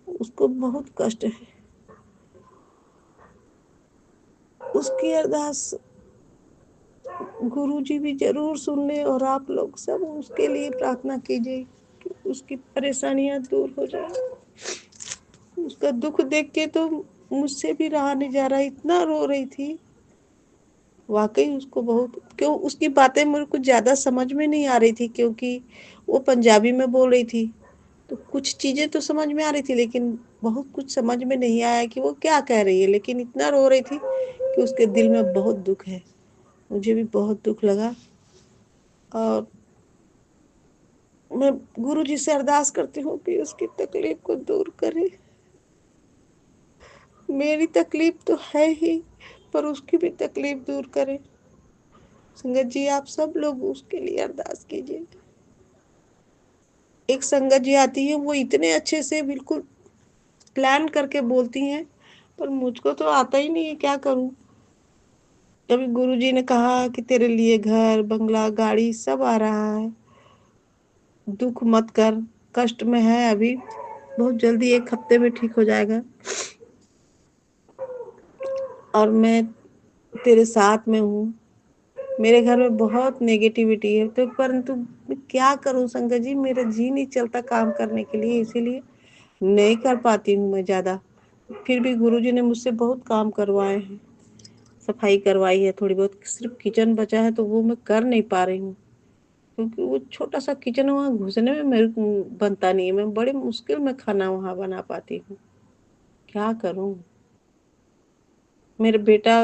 उसको बहुत कष्ट है। उसकी अरदास गुरुजी भी जरूर सुन ले और आप लोग सब उसके लिए प्रार्थना कीजिए कि उसकी परेशानियां दूर हो जाए। उसका दुख देख के तो मुझसे भी रहा नहीं जा रहा, इतना रो रही थी। वाकई उसको बहुत, क्यों उसकी बातें मेरे को ज़्यादा समझ में नहीं आ रही थी, क्योंकि वो पंजाबी में बोल रही थी, तो कुछ चीज़ें तो समझ में आ रही थी, लेकिन बहुत कुछ समझ में नहीं आया कि वो क्या कह रही है। लेकिन इतना रो रही थी कि उसके दिल में बहुत दुख है। मुझे भी बहुत दुख लगा और मैं गुरु जी से अरदास करती हूँ कि उसकी तकलीफ को दूर करे। मेरी तकलीफ तो है ही, पर उसकी भी तकलीफ दूर करे। संगत जी, आप सब लोग उसके लिए अरदास कीजिए। एक संगत जी आती है, वो इतने अच्छे से बिल्कुल प्लान करके बोलती हैं, पर मुझको तो आता ही नहीं है, क्या करूं। अभी गुरुजी ने कहा कि तेरे लिए घर बंगला गाड़ी सब आ रहा है, दुख मत कर, कष्ट में है अभी, बहुत जल्दी 1 हफ्ते में ठीक हो जाएगा और मैं तेरे साथ में हूँ। मेरे घर में बहुत नेगेटिविटी है, तो परंतु मैं क्या करूं संगत जी, मेरा जी नहीं चलता काम करने के लिए, इसीलिए नहीं कर पाती हूँ मैं ज़्यादा। फिर भी गुरुजी ने मुझसे बहुत काम करवाए हैं, सफाई करवाई है थोड़ी बहुत, सिर्फ किचन बचा है तो वो मैं कर नहीं पा रही हूँ, क्योंकि वो छोटा सा किचन है, वहाँ घुसने में मेरे को बनता नहीं है। मैं बड़ी मुश्किल में खाना वहाँ बना पाती हूँ, क्या करूँ। मेरा बेटा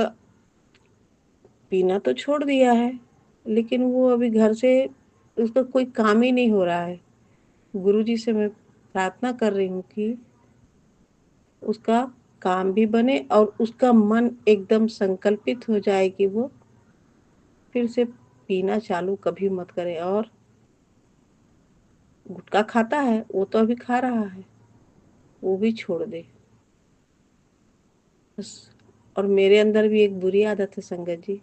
पीना तो छोड़ दिया है, लेकिन वो अभी घर से उसका कोई काम ही नहीं हो रहा है। गुरुजी से मैं प्रार्थना कर रही हूँ कि उसका काम भी बने और उसका मन एकदम संकल्पित हो जाए कि वो फिर से पीना चालू कभी मत करे। और गुटखा खाता है, वो तो अभी खा रहा है, वो भी छोड़ दे बस। और मेरे अंदर भी एक बुरी आदत है संगत जी,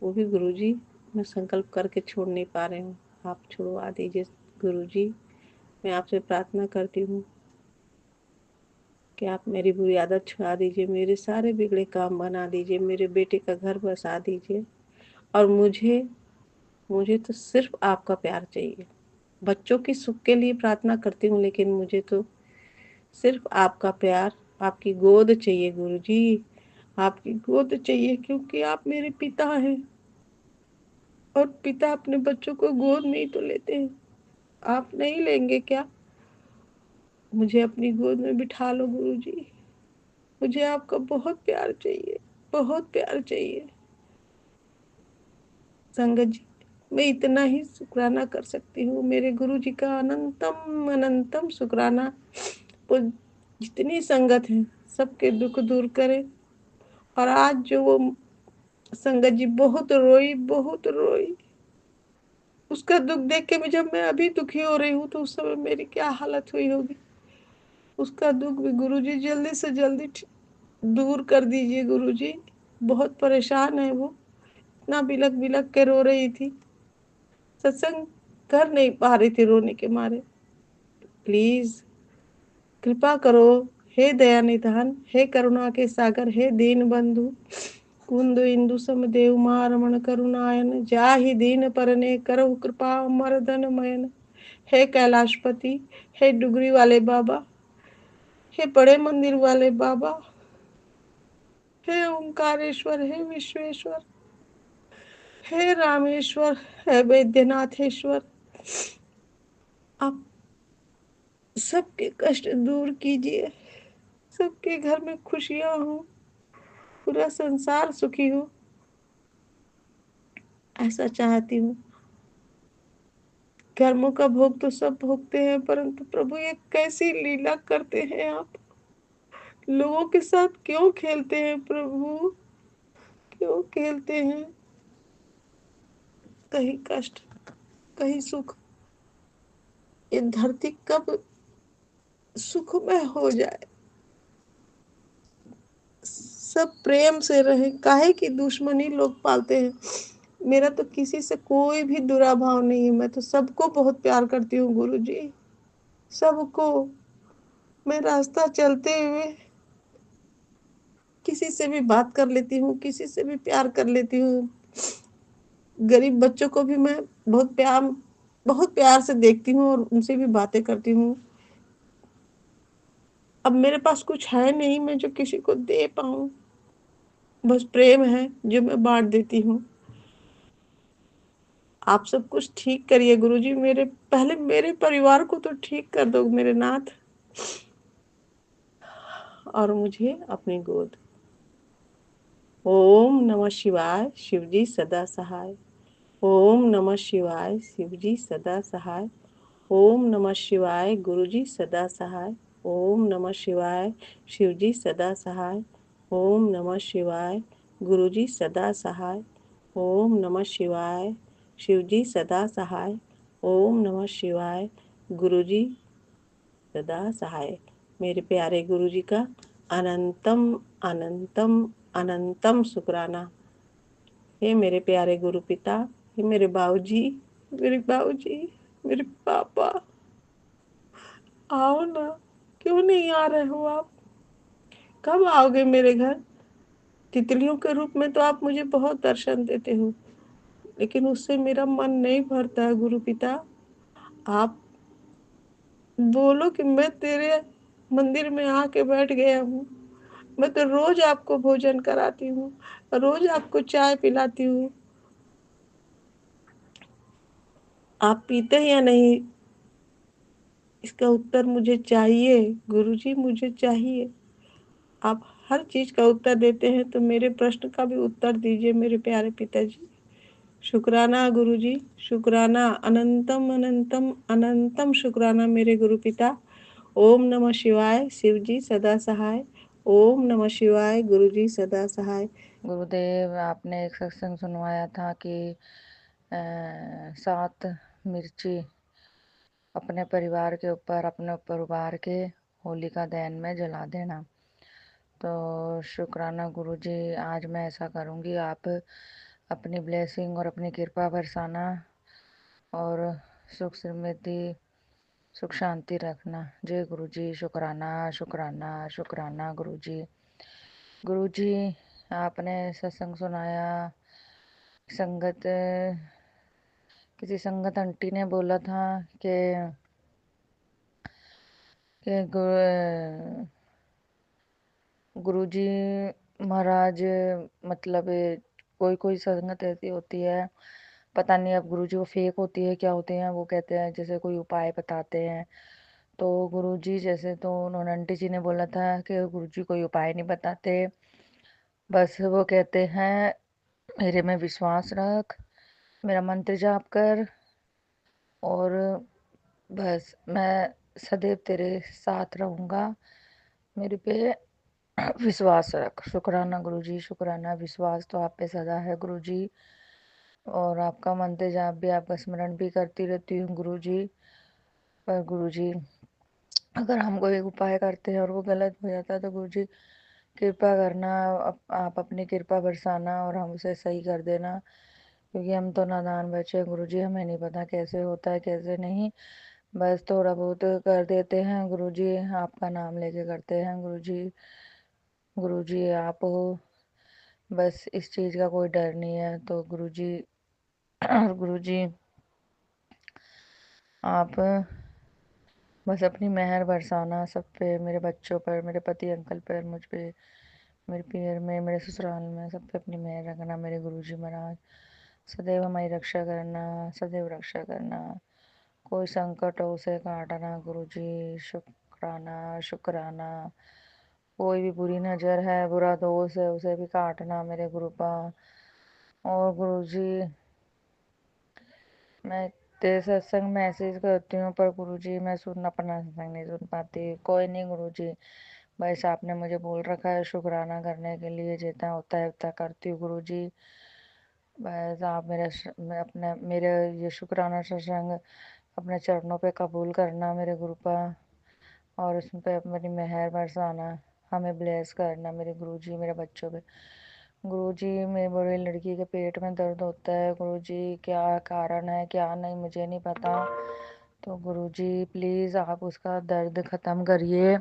वो भी गुरुजी मैं संकल्प करके छोड़ नहीं पा रही हूँ। आप छुड़वा दीजिए गुरुजी, मैं आपसे प्रार्थना करती हूँ कि आप मेरी बुरी आदत छुड़ा दीजिए, मेरे सारे बिगड़े काम बना दीजिए, मेरे बेटे का घर बसा दीजिए। और मुझे तो सिर्फ आपका प्यार चाहिए। बच्चों की सुख के लिए प्रार्थना करती हूँ, लेकिन मुझे तो सिर्फ आपका प्यार, आपकी गोद चाहिए गुरुजी, आपकी गोद चाहिए, क्योंकि आप मेरे पिता हैं और पिता अपने बच्चों को गोद में ही तो लेते हैं। आप नहीं लेंगे क्या? मुझे अपनी गोद में बिठा लो गुरुजी, मुझे आपका बहुत प्यार चाहिए, बहुत प्यार चाहिए। संगत जी, मैं इतना ही शुक्राना कर सकती हूँ मेरे गुरु जी का, अनंतम अनंतम शुक्राना। वो जितनी संगत है सबके दुख दूर करे। और आज जो वो संगत जी बहुत रोई, बहुत रोई, उसका दुख देख के जब मैं अभी दुखी हो रही हूँ तो उस समय मेरी क्या हालत हुई होगी। उसका दुख भी गुरुजी जल्दी से जल्दी दूर कर दीजिए गुरुजी। बहुत परेशान है वो, इतना बिलक बिलक के रो रही थी, सत्संग कर नहीं पा रही थी रोने के मारे। प्लीज कृपा करो हे दया निधान, हे करुणा के सागर, हे दीन बंधु कुंद इंदु समदेव मारमण करुणायन, जाहि दीन परने करहु कृपा मर्दन मयन। हे कैलाशपति, हे डुगरी वाले बाबा, हे बड़े मंदिर वाले बाबा, हे ओंकारेश्वर, हे विश्वेश्वर, हे रामेश्वर, हे वैद्यनाथेश्वर, आप सबके कष्ट दूर कीजिए, सबके घर में खुशियां हो, पूरा संसार सुखी हो, ऐसा चाहती हूँ। कर्मों का भोग तो सब भोगते हैं, परंतु प्रभु ये कैसी लीला करते हैं आप, लोगों के साथ क्यों खेलते हैं प्रभु, क्यों खेलते हैं। कहीं कष्ट कहीं सुख, ये धरती कब सुखमय हो जाए, सब प्रेम से रहे, काहे की दुश्मनी लोग पालते हैं। मेरा तो किसी से कोई भी बुरा भाव नहीं है, मैं तो सबको बहुत प्यार करती हूँ गुरुजी, सबको। मैं रास्ता चलते हुए किसी से भी बात कर लेती हूँ, किसी से भी प्यार कर लेती हूँ। गरीब बच्चों को भी मैं बहुत प्यार से देखती हूँ और उनसे भी बातें करती हूँ। अब मेरे पास कुछ है नहीं मैं जो किसी को दे पाऊँ, बस प्रेम है जो मैं बांट देती हूँ। आप सब कुछ ठीक करिए गुरुजी, पहले मेरे परिवार को तो ठीक कर दो मेरे नाथ, और मुझे अपनी गोद। ओम नमः शिवाय, शिवजी सदा सहाय। ओम नमः शिवाय, शिवजी सदा सहाय। ओम नमः शिवाय, गुरुजी सदा सहाय। ओम नमः शिवाय, शिवजी सदा सहाय। ओम नमः शिवाय, गुरुजी सदा सहाय। ओम नमः शिवाय, शिवजी सदा सहाय। ओम नमः शिवाय, गुरुजी सदा सहाय। मेरे प्यारे गुरुजी का अनंतम अनंतम अनंतम शुक्राना। हे मेरे प्यारे गुरु पिता, हे मेरे बाबूजी, मेरे पापा, आओ ना, क्यों नहीं आ रहे हो आप, कब आओगे मेरे घर। तितलियों के रूप में तो आप मुझे बहुत दर्शन देते हो, लेकिन उससे मेरा मन नहीं भरता है गुरु पिता। आप बोलो कि मैं तेरे मंदिर में आके बैठ गया हूँ, मैं तो रोज आपको भोजन कराती हूँ, रोज आपको चाय पिलाती हूँ, आप पीते हैं या नहीं, इसका उत्तर मुझे चाहिए गुरुजी, मुझे चाहिए। आप हर चीज का उत्तर देते हैं तो मेरे प्रश्न का भी उत्तर दीजिए मेरे प्यारे पिताजी। शुक्राना गुरुजी, शुक्राना, अनंतम अनंतम अनंतम शुक्राना मेरे गुरु पिता। ओम नमः शिवाय, शिवजी सदा सहाय। ओम नमः शिवाय, गुरुजी सदा सहाय। गुरुदेव, आपने एक सत्संग सुनवाया था कि 7 मिर्ची अपने परिवार के ऊपर, अपने ऊपर उबार के होलिका दहन में जला देना। तो शुक्राना गुरुजी, आज मैं ऐसा करूँगी। आप अपनी ब्लेसिंग और अपनी कृपा बरसाना और सुख समृद्धि सुख शांति रखना। जय गुरुजी। शुक्राना शुक्राना शुक्राना गुरुजी। गुरुजी, आपने सत्संग सुनाया, संगत किसी संगत आंटी ने बोला था कि गुरुजी महाराज, मतलब कोई कोई संगत ऐसी होती है, पता नहीं अब गुरुजी वो फेक होती है क्या होते हैं, वो कहते हैं जैसे कोई उपाय बताते हैं। तो गुरुजी जैसे, तो उन्होंने आंटी जी ने बोला था कि गुरुजी कोई उपाय नहीं बताते, बस वो कहते हैं मेरे में विश्वास रख, मेरा मंत्र जाप कर, और बस मैं सदैव तेरे साथ रहूँगा, मेरे पे विश्वास रख। शुक्राना गुरुजी, शुक्राना। विश्वास तो आप पे सदा है गुरुजी, और आपका मंत्र जाप भी, आपका स्मरण भी करती रहती हूँ गुरुजी। पर गुरुजी, अगर हम कोई एक उपाय करते हैं और वो गलत हो जाता है तो गुरुजी कृपा करना, आप अपनी कृपा बरसाना और हम उसे सही कर देना, क्योंकि हम तो नादान बच्चे हैं गुरुजी, हमें नहीं पता कैसे होता है कैसे नहीं, बस थोड़ा बहुत कर देते हैं गुरुजी, आपका नाम लेके करते हैं गुरुजी। गुरुजी आप हो, बस इस चीज़ का कोई डर नहीं है तो गुरुजी। और गुरुजी आप बस अपनी मेहर बरसाना सब पे, मेरे बच्चों पर, मेरे पति अंकल पर, मुझ पे, मेरे पीर में, मेरे ससुराल में, सब पे अपनी मेहर रखना मेरे गुरुजी महाराज। सदैव हमारी रक्षा करना, सदैव रक्षा करना, कोई संकट हो उसे काटना गुरुजी। शुक्राना शुक्राना। कोई भी बुरी नज़र है, बुरा दोष है, उसे भी काटना मेरे गुरुपा। और गुरुजी मैं तेरे सत्संग मैसेज करती हूँ पर गुरुजी मैं सुन अपना सत्संग नहीं सुन पाती। कोई नहीं गुरुजी, बस आपने मुझे बोल रखा है शुक्राना करने के लिए, जितना होता है उतना करती हूँ गुरुजी। बस आप मैं अपने मेरे ये शुक्राना सत्संग अपने चरणों पे कबूल करना मेरे गुरुपा, और उस पे अपनी मेहर बरसाना, हमें ब्लेस करना मेरे गुरुजी, मेरे बच्चों पे। गुरुजी मेरी बड़ी लड़की के पेट में दर्द होता है गुरुजी, क्या कारण है क्या नहीं मुझे नहीं पता, तो गुरुजी प्लीज़ आप उसका दर्द ख़त्म करिए,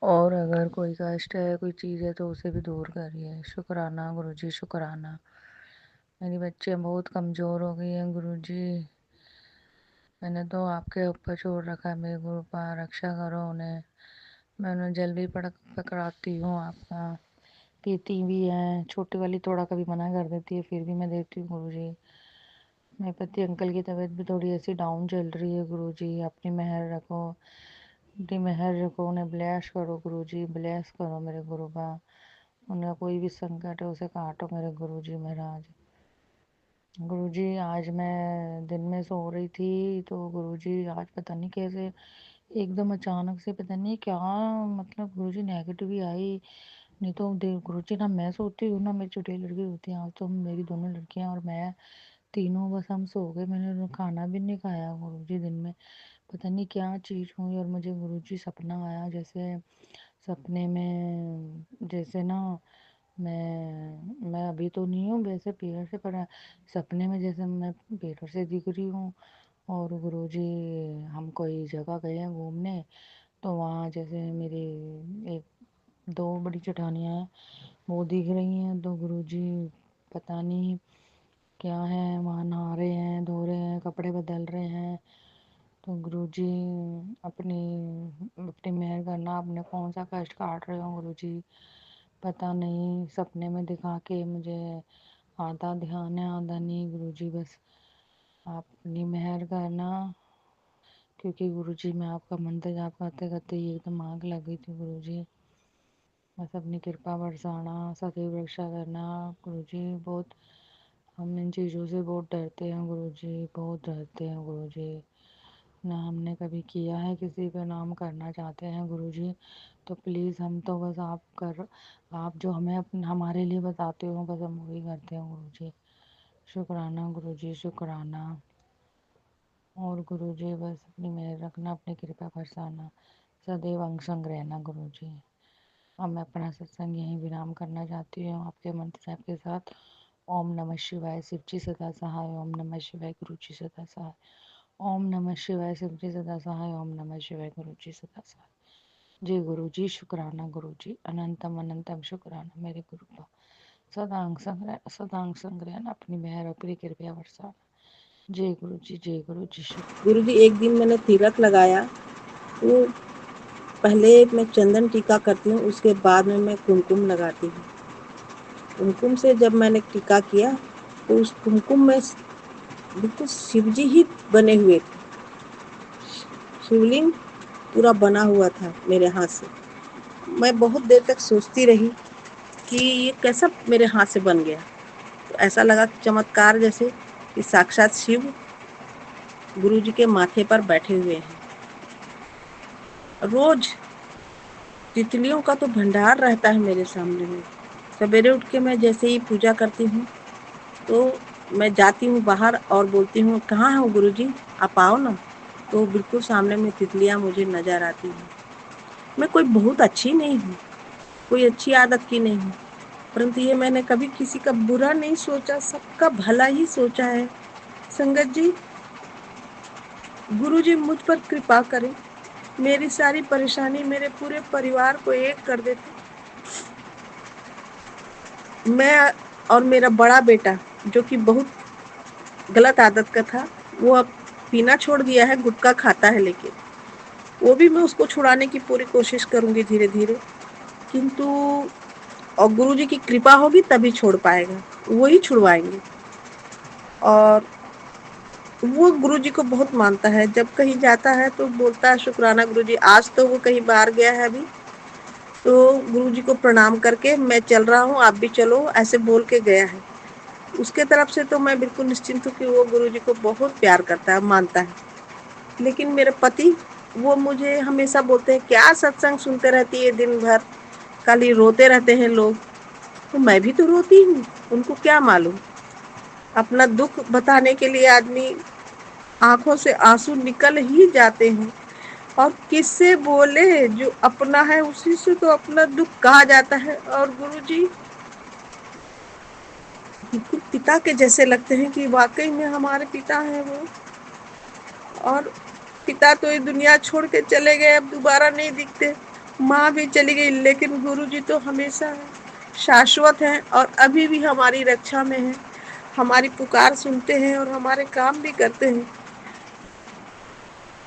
और अगर कोई कष्ट है कोई चीज़ है तो उसे भी दूर करिए। शुक्राना गुरुजी शुक्राना। मेरी बच्चियाँ बहुत कमज़ोर हो गई हैं गुरुजी, मैंने तो आपके ऊपर छोड़ रखा है मेरे गुरुपा, रक्षा करो उन्हें। मैं उन्हें जल भी पकड़ाती हूँ आपका, पीती भी है, छोटी वाली थोड़ा कभी मना कर देती है फिर भी मैं देती हूँ गुरुजी। मेरे पति अंकल की तबीयत भी थोड़ी ऐसी डाउन चल रही है गुरुजी, अपनी मेहर रखो, अपनी मेहर रखो, उन्हें ब्लेस करो गुरुजी, ब्लेस करो मेरे गुरुपा। उन्हें कोई भी संकट है उसे काटो मेरे गुरुजी महाराज। गुरुजी आज मैं दिन में सो रही थी तो गुरुजी आज पता नहीं कैसे एकदम अचानक से पता नहीं क्या, मतलब गुरुजी नेगेटिव ही आई। नहीं तो गुरुजी ना मैं सोती हूँ ना मेरी छोटी लड़की होती है, आज तो मेरी दोनों लड़कियां और मैं तीनों बस हम सो गए, मैंने खाना भी नहीं खाया गुरुजी दिन में। पता नहीं क्या चीज़ हुई और मुझे गुरुजी सपना आया, जैसे सपने में जैसे ना मैं अभी तो नहीं हूँ वैसे पीरियड से, पर सपने में जैसे मैं पीरियड से दिख रही हूँ। और गुरुजी हम कोई जगह गए हैं घूमने, तो वहाँ जैसे मेरी एक दो बड़ी चट्टानियाँ हैं वो दिख रही हैं, तो गुरुजी पता नहीं क्या है, वहाँ नहा रहे हैं, धो रहे हैं, कपड़े बदल रहे हैं। तो गुरुजी अपनी अपनी मेहर करना, आपने कौन सा कष्ट काट रहे हो गुरुजी पता नहीं, सपने में दिखा के मुझे आधा ध्यान है आधा नहीं गुरुजी, बस आप अपनी मेहर करना, क्योंकि गुरुजी मैं आपका मंत्र जाप करते करते ही एकदम आग लग गई थी गुरुजी। बस अपनी कृपा बरसाना, सदैव रक्षा करना गुरुजी। बहुत हम इन चीज़ों से बहुत डरते हैं गुरुजी, बहुत डरते हैं गुरुजी, ना हमने कभी किया है किसी पे, ना हम करना चाहते हैं गुरुजी। तो प्लीज़ हम तो बस आप जो हमें हमारे लिए बताते हो बस हम वही करते हैं गुरुजी। शुक्राना गुरुजी शुक्राना। और गुरुजी बस अपनी मेहर रखना, अपनी कृपा बरसाना, सदैव अंग संग रहना गुरुजी। अब मैं अपना सत्संग यहीं विराम करना चाहती हूँ आपके मंत्र साहब के साथ। ओम नमः शिवाय, शिव जी सदा सहाय। ओम नमः शिवाय, गुरु जी सदा सहाय। ओम नमः शिवाय, शिव जी सदा सहाय। ओम नमः शिवाय, गुरु जी सदा सहाय। जय गुरु जी शुक्राना गुरु जी, अनंतम अनंतम शुक्राना मेरे गुरु का। सदांग संग्रहण अपनी मेहर अपनी कृपया बरसाना। जय गुरु जी जय गुरु जी शुक्र। गुरु जी एक दिन मैंने तिलक लगाया, तो पहले मैं चंदन टीका करती हूँ, उसके बाद में मैं कुमकुम लगाती हूँ। कुमकुम से जब मैंने टीका किया तो उस कुमकुम में बिल्कुल शिव जी ही बने हुए थे, शिवलिंग पूरा बना हुआ था मेरे हाथ से। मैं बहुत देर तक सोचती रही कि ये कैसा मेरे हाथ से बन गया। तो ऐसा लगा कि चमत्कार जैसे कि साक्षात शिव गुरु जी के माथे पर बैठे हुए हैं। रोज तितलियों का तो भंडार रहता है मेरे सामने में। सवेरे उठ के मैं जैसे ही पूजा करती हूँ तो मैं जाती हूँ बाहर और बोलती हूँ, कहाँ हो गुरु जी, आप आओ ना। तो बिल्कुल सामने में तितलियाँ मुझे नज़र आती हैं। मैं कोई बहुत अच्छी नहीं हूँ, कोई अच्छी आदत की नहीं हूँ, परंतु ये मैंने कभी किसी का बुरा नहीं सोचा, सबका भला ही सोचा है। संगत जी, गुरुजी मुझ पर कृपा करें, मेरी सारी परेशानी मेरे पूरे परिवार को एक कर देते। मैं और मेरा बड़ा बेटा, जो कि बहुत गलत आदत का था, वो अब पीना छोड़ दिया है, गुटखा खाता है, लेकिन वो भी मैं उसको छुड़ाने की पूरी कोशिश करूँगी धीरे-धीरे, किंतु और गुरुजी की कृपा होगी तभी छोड़ पाएगा, वो ही छुड़वाएँगे। और वो गुरुजी को बहुत मानता है, जब कहीं जाता है तो बोलता है शुक्राना गुरुजी। आज तो वो कहीं बाहर गया है अभी, तो गुरुजी को प्रणाम करके मैं चल रहा हूँ, आप भी चलो, ऐसे बोल के गया है। उसके तरफ से तो मैं बिल्कुल निश्चिंत हूँ कि वो गुरुजी को बहुत प्यार करता है, मानता है। लेकिन मेरे पति, वो मुझे हमेशा बोलते हैं, क्या सत्संग सुनते रहती है दिन भर, खाली रोते रहते हैं लोग। तो मैं भी तो रोती हूँ, उनको क्या मालूम। अपना दुख बताने के लिए आदमी आंखों से आंसू निकल ही जाते हैं। और किससे बोले, जो अपना है उसी से तो अपना दुख कहा जाता है। और गुरुजी बिल्कुल पिता के जैसे लगते हैं कि वाकई में हमारे पिता हैं वो। और पिता तो ये दुनिया छोड़ के चले गए, अब दोबारा नहीं दिखते। माँ भी चली गई, लेकिन गुरुजी तो हमेशा है, शाश्वत हैं और अभी भी हमारी रक्षा में हैं, हमारी पुकार सुनते हैं और हमारे काम भी करते हैं।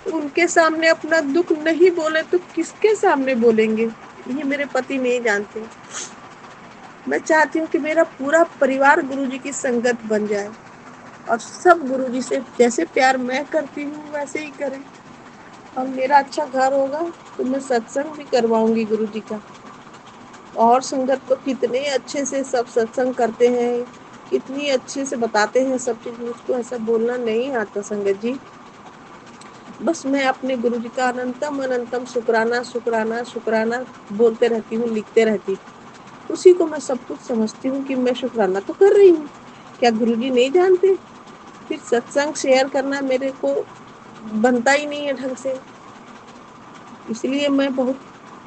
उनके सामने अपना दुख नहीं बोले तो किसके सामने बोलेंगे, ये मेरे पति नहीं जानते। मैं चाहती हूँ कि मेरा पूरा परिवार गुरुजी की संगत बन जाए और सब गुरुजी से जैसे प्यार मैं करती हूँ वैसे ही करें। और मेरा अच्छा घर होगा तो मैं सत्संग भी करवाऊंगी गुरुजी का। और संगत तो कितने अच्छे से सब सत्संग करते हैं, कितनी अच्छे से बताते हैं सब चीज़। मुझको ऐसा बोलना नहीं आता संगत जी। बस मैं अपने गुरुजी का अनंतम अनंतम शुक्राना शुक्राना शुक्राना बोलते रहती हूँ, लिखते रहती हूँ। उसी को मैं सब कुछ समझती हूँ कि मैं शुक्राना तो कर रही हूँ, क्या गुरुजी नहीं जानते। फिर सत्संग शेयर करना मेरे को बनता ही नहीं है ढंग से, इसलिए मैं बहुत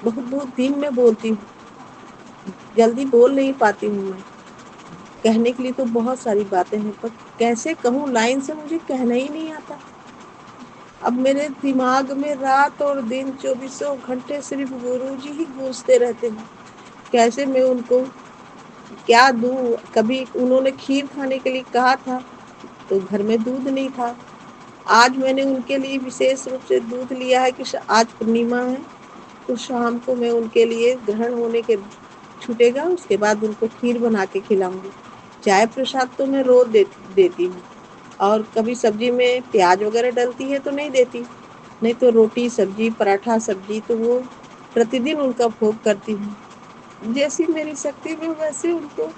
बहुत बहुत धीमे में बोलती हूँ, जल्दी बोल नहीं पाती हूँ मैं। कहने के लिए तो बहुत सारी बातें हैं, पर कैसे कहूँ लाइन से मुझे कहना ही नहीं आता। अब मेरे दिमाग में रात और दिन 24 घंटे सिर्फ गुरुजी ही गूंजते रहते हैं। कैसे मैं उनको क्या दूँ। कभी उन्होंने खीर खाने के लिए कहा था तो घर में दूध नहीं था। आज मैंने उनके लिए विशेष रूप से दूध लिया है कि आज पूर्णिमा है, तो शाम को मैं उनके लिए ग्रहण होने के छूटेगा, उसके बाद उनको खीर बना के खिलाऊंगी। चाय प्रसाद तो मैं रोज देती हूँ। और कभी सब्जी में प्याज वगैरह डलती है तो नहीं देती, नहीं तो रोटी सब्जी पराठा सब्जी तो वो प्रतिदिन उनका भोग करती हूँ। जैसी मेरी शक्ति में वैसे उनको,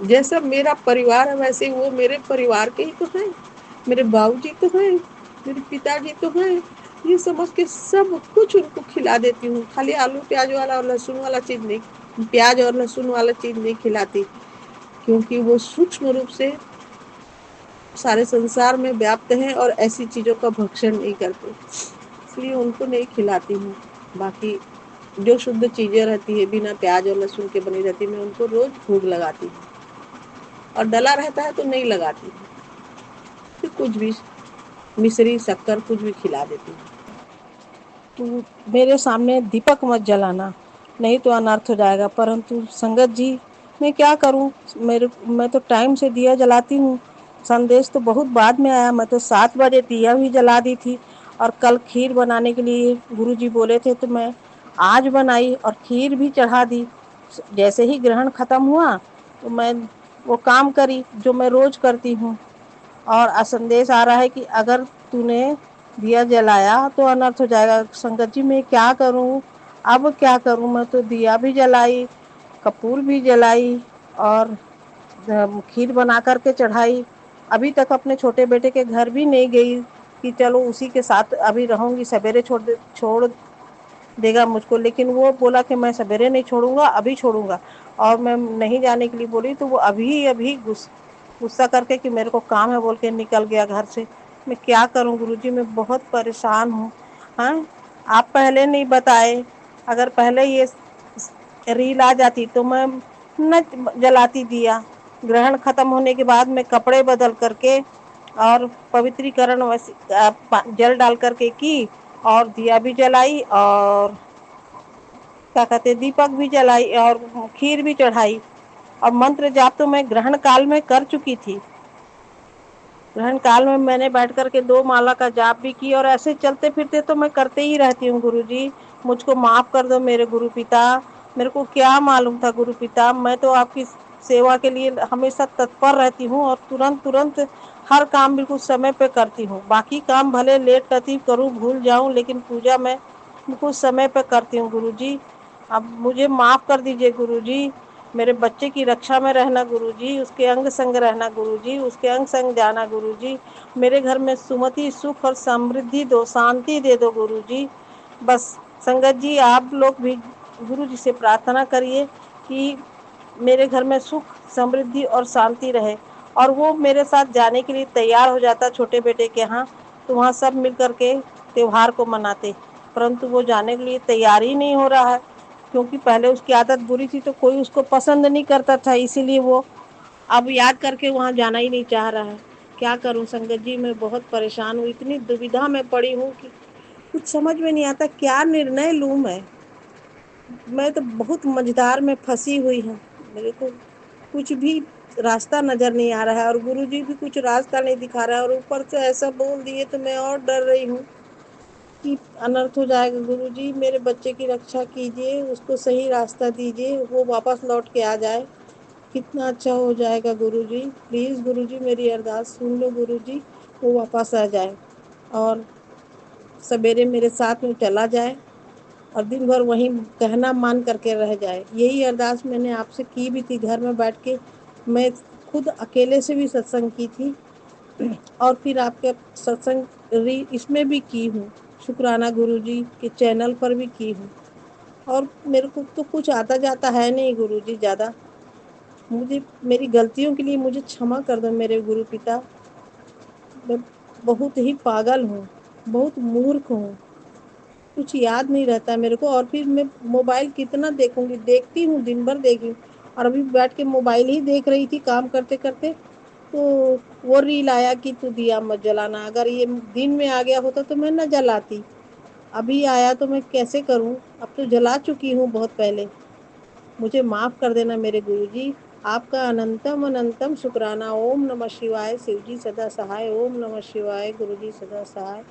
जैसा मेरा परिवार है वैसे वो मेरे परिवार के ही तो हैं। मेरे बाबूजी तो हैं, मेरे पिताजी तो हैं, ये समझ के सब कुछ उनको खिला देती हूँ। खाली आलू प्याज वाला और लहसुन वाला चीज़ नहीं, प्याज और लहसुन वाला चीज़ नहीं खिलाती, क्योंकि वो सूक्ष्म रूप से सारे संसार में व्याप्त हैं और ऐसी चीज़ों का भक्षण नहीं करते, इसलिए उनको नहीं खिलाती हूँ। बाकी जो शुद्ध चीज़ें रहती है बिना प्याज और लहसुन के बनी रहती, मैं उनको रोज़ भोग लगाती हूँ। और डला रहता है तो नहीं लगाती हूँ, फिर कुछ भी मिश्री शक्कर कुछ भी खिला देती हूँ। तो मेरे सामने दीपक मत जलाना, नहीं तो अनर्थ हो जाएगा। परंतु संगत जी मैं क्या करूं, मैं तो टाइम से दिया जलाती हूँ। संदेश तो बहुत बाद में आया, मैं तो 7 बजे दिया भी जला दी थी। और कल खीर बनाने के लिए गुरुजी बोले थे तो मैं आज बनाई और खीर भी चढ़ा दी। जैसे ही ग्रहण खत्म हुआ तो मैं वो काम करी जो मैं रोज करती हूँ। और संदेश आ रहा है कि अगर तूने दिया जलाया तो अनर्थ हो जाएगा। संगत जी मैं क्या करूं, अब क्या करूं। मैं तो दिया भी जलाई, कपूर भी जलाई और खीर बना करके चढ़ाई। अभी तक अपने छोटे बेटे के घर भी नहीं गई कि चलो उसी के साथ अभी रहूंगी, सवेरे छोड़ देगा मुझको। लेकिन वो बोला कि मैं सवेरे नहीं छोड़ूंगा, अभी छोड़ूंगा। और मैं नहीं जाने के लिए बोली तो वो अभी अभी गुस्सा करके कि मेरे को काम है बोल के निकल गया घर से। मैं क्या करूं गुरुजी, मैं बहुत परेशान हूँ। हाँ, आप पहले नहीं बताए, अगर पहले ये रील आ जाती तो मैं न जलाती दिया। ग्रहण खत्म होने के बाद मैं कपड़े बदल करके और पवित्रीकरण वैसे जल डाल करके की, और दिया भी जलाई, और क्या कहते दीपक भी जलाई, और खीर भी चढ़ाई, और मंत्र जाप तो मैं ग्रहण काल में कर चुकी थी। ग्रहण काल में मैंने बैठ करके 2 माला का जाप भी की, और ऐसे चलते फिरते तो मैं करते ही रहती हूँ गुरुजी। मुझको माफ कर दो मेरे गुरु पिता, मेरे को क्या मालूम था गुरु पिता। मैं तो आपकी सेवा के लिए हमेशा तत्पर रहती हूँ, और तुरंत तुरंत हर काम बिल्कुल समय पे करती हूँ। बाकी काम भले लेट लतीफ करूँ, भूल जाऊँ, लेकिन पूजा मैं बिल्कुल समय पे करती हूँ गुरुजी। अब मुझे माफ कर दीजिए गुरुजी। मेरे बच्चे की रक्षा में रहना गुरुजी, उसके अंग संग रहना गुरुजी, उसके अंग संग जाना गुरुजी। मेरे घर में सुमति, सुख और समृद्धि दो, शांति दे दो गुरुजी। बस संगत जी, आप लोग भी गुरुजी से प्रार्थना करिए कि मेरे घर में सुख, समृद्धि और शांति रहे। और वो मेरे साथ जाने के लिए तैयार हो जाता छोटे बेटे के यहाँ, तो वहाँ सब मिल करके त्योहार को मनाते, परंतु वो जाने के लिए तैयार ही नहीं हो रहा है, क्योंकि पहले उसकी आदत बुरी थी तो कोई उसको पसंद नहीं करता था, इसीलिए वो अब याद करके वहाँ जाना ही नहीं चाह रहा है। क्या करूं संगत जी, मैं बहुत परेशान हूँ, इतनी दुविधा में पड़ी हूँ कि कुछ समझ में नहीं आता क्या निर्णय लूं मैं तो बहुत मझधार में फंसी हुई हूँ। मेरे को कुछ भी रास्ता नजर नहीं आ रहा है, और गुरुजी भी कुछ रास्ता नहीं दिखा रहा है, और ऊपर से ऐसा बोल दिए तो मैं और डर रही हूँ कि अनर्थ हो जाएगा। गुरुजी मेरे बच्चे की रक्षा कीजिए, उसको सही रास्ता दीजिए, वो वापस लौट के आ जाए, कितना अच्छा हो जाएगा गुरुजी। प्लीज गुरुजी मेरी अरदास सुन लो गुरुजी, वो वापस आ जाए और सवेरे मेरे साथ में चला जाए, और दिन भर वहीं कहना मान करके रह जाए। यही अरदास मैंने आपसे की भी थी घर में बैठ के, मैं खुद अकेले से भी सत्संग की थी, और फिर आपके सत्संग इसमें भी की हूँ, शुक्राना गुरुजी के चैनल पर भी की हूँ। और मेरे को तो कुछ आता जाता है नहीं गुरुजी ज़्यादा। मुझे मेरी गलतियों के लिए मुझे क्षमा कर दो मेरे गुरु पिता। मैं बहुत ही पागल हूँ, बहुत मूर्ख हूँ, कुछ याद नहीं रहता है मेरे को। और फिर मैं मोबाइल कितना देखूंगी, देखती हूँ दिन भर देखी हूँ, और अभी बैठ के मोबाइल ही देख रही थी काम करते करते, तो वो रील आया कि तू दिया मत जलाना। अगर ये दिन में आ गया होता तो मैं न जलाती, अभी आया तो मैं कैसे करूं। अब तो जला चुकी हूँ बहुत पहले। मुझे माफ कर देना मेरे गुरुजी। आपका अनंतम अनंतम शुक्राना। ओम नमः शिवाय। शिवजी सदा सहाय। ओम नमः शिवाय। गुरुजी सदा सहाय।